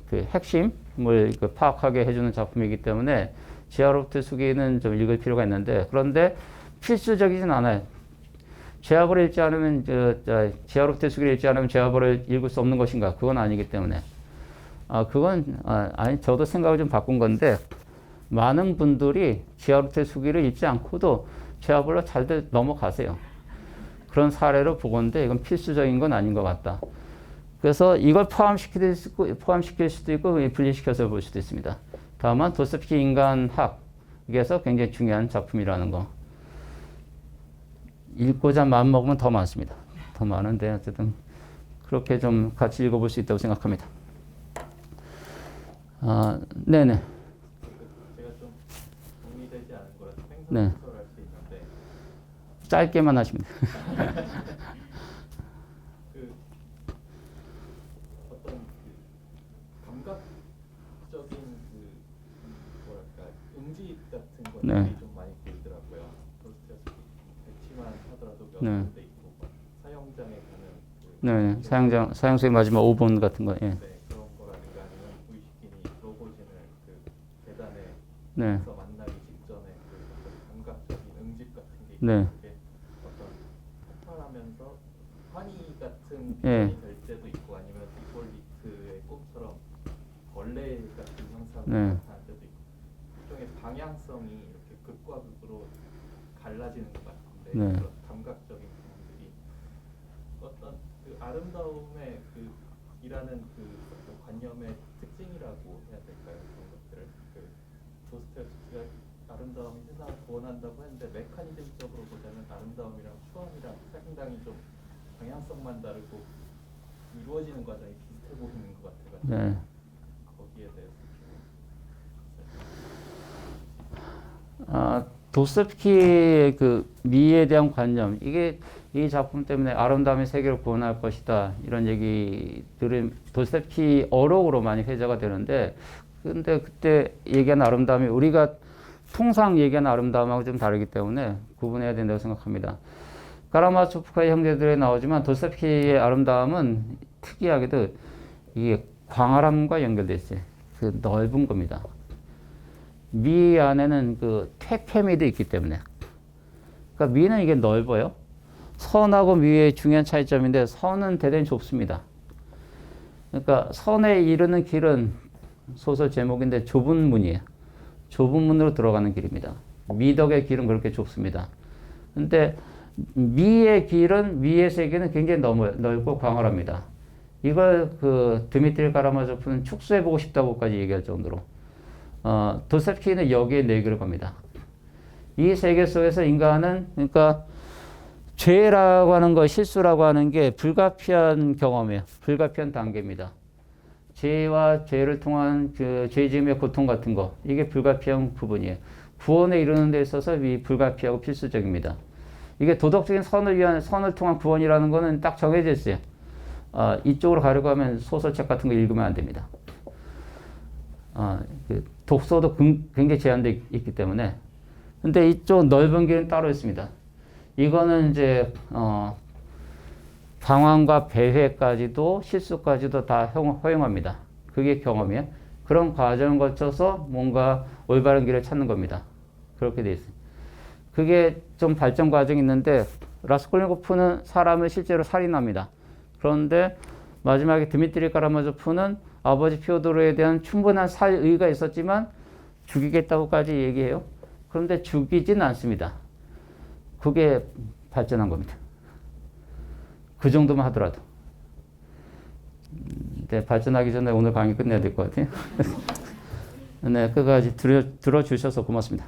그 핵심을 파악하게 해주는 작품이기 때문에 지하로부터의 수기는 좀 읽을 필요가 있는데 그런데 필수적이진 않아요. 제하벌을 읽지 않으면 제하로부터 수기를 읽지 않으면 제하벌을 읽을 수 없는 것인가? 그건 아니기 때문에 아니 저도 생각을 좀 바꾼 건데 많은 분들이 제하로부터 수기를 읽지 않고도 제하벌로 잘들 넘어가세요. 그런 사례를 보건데 이건 필수적인 건 아닌 것 같다. 그래서 이걸 포함시킬 수도 있고 분리시켜서 볼 수도 있습니다. 다만 도스토옙스키 인간학에서 굉장히 중요한 작품이라는 거. 읽고자 마음먹으면 더 많습니다. 더 많은데 어쨌든 그렇게 좀 같이 읽어볼 수 있다고 생각합니다. 네네. 제가 좀 정리되지 않은 거라서 네. 생소할 수 있는데 짧게만 하시면 돼요. 그 어떤 그 감각적인 그 뭐랄까 음질 같은 것들이 네. 좀 많이 보이더라고요. 도스토옙스키 배치만 하더라도 몇 네. 군데 있고 사형장에 가는 그 네, 사형수의 마지막 5분 같은 거. 예. 네, 그런 거라든가 아니면 무의식인이 로봇인을 그 계단에 네. 서 만나기 직전에 그 어떤 감각적인 음질 같은 게 네. 있고 그게 어떤 폭발하면서 환희 같은 예. 비전이 될 때도 있고 아니면 디폴리트의 꿈처럼 벌레 같은 형상이 네. 나타날 때도 있고 일종의 방향성이 이렇게 극과 극으로 갈라지는 것 같은데 네. 그런 감각적인 경험들이 어떤 그 아름다움의 그 이라는 그 어떤 관념의 특징이라고 해야 될까요? 그런 것들을 그 도스토옙스키가 아름다움이 세상을 구원한다고 했는데 메커니즘적으로 보자면 아름다움이랑 추억이랑 상당히 좀 방향성만 다르고 이루어지는 과정이 비슷해 보이는 것 같아가지고 네. 거기에 대해서 도스토옙스키의 그 미에 대한 관념, 이게 이 작품 때문에 아름다움이 세계를 구원할 것이다, 이런 얘기들은 도스토옙스키 어록으로 많이 회자가 되는데, 근데 그때 얘기한 아름다움이 우리가 통상 얘기하는 아름다움하고 좀 다르기 때문에 구분해야 된다고 생각합니다. 카라마초프카의 형제들에 나오지만 도스토옙스키의 아름다움은 특이하게도 이게 광활함과 연결돼 있어요. 그 넓은 겁니다. 미 안에는 그 퇴폐미도 있기 때문에. 그러니까 미는 이게 넓어요. 선하고 미의 중요한 차이점인데 선은 대단히 좁습니다. 그러니까 선에 이르는 길은 소설 제목인데 좁은 문이에요. 좁은 문으로 들어가는 길입니다. 미덕의 길은 그렇게 좁습니다. 근데 미의 길은, 미의 세계는 굉장히 넓고 광활합니다. 이걸 그 드미트리 카라마조프는 축소해보고 싶다고까지 얘기할 정도로. 도스토옙스키는 여기에 내기를 겁니다. 이 세계 속에서 인간은, 그러니까 죄라고 하는 거, 실수라고 하는 게 불가피한 경험이에요. 불가피한 단계입니다. 죄와 죄를 통한 그 죄지음의 고통 같은 거, 이게 불가피한 부분이에요. 구원에 이르는 데 있어서 이 불가피하고 필수적입니다. 이게 도덕적인 선을 통한 구원이라는 거는 딱 정해져 있어요. 이쪽으로 가려고 하면 소설책 같은 거 읽으면 안 됩니다. 그 독서도 굉장히 제한되어 있기 때문에. 근데 이쪽 넓은 길은 따로 있습니다. 이거는 이제, 방황과 배회까지도 실수까지도 다 허용합니다. 그게 경험이에요. 그런 과정을 거쳐서 뭔가 올바른 길을 찾는 겁니다. 그렇게 돼 있어요. 그게 좀 발전 과정이 있는데 라스콜니코프는 사람을 실제로 살인합니다. 그런데 마지막에 드미트리 카라마조프는 아버지 피오도르에 대한 충분한 살의가 있었지만 죽이겠다고까지 얘기해요. 그런데 죽이진 않습니다. 그게 발전한 겁니다. 그 정도만 하더라도. 네, 발전하기 전에 오늘 강의 끝내야 될 것 같아요. 네, 끝까지 들어주셔서 고맙습니다.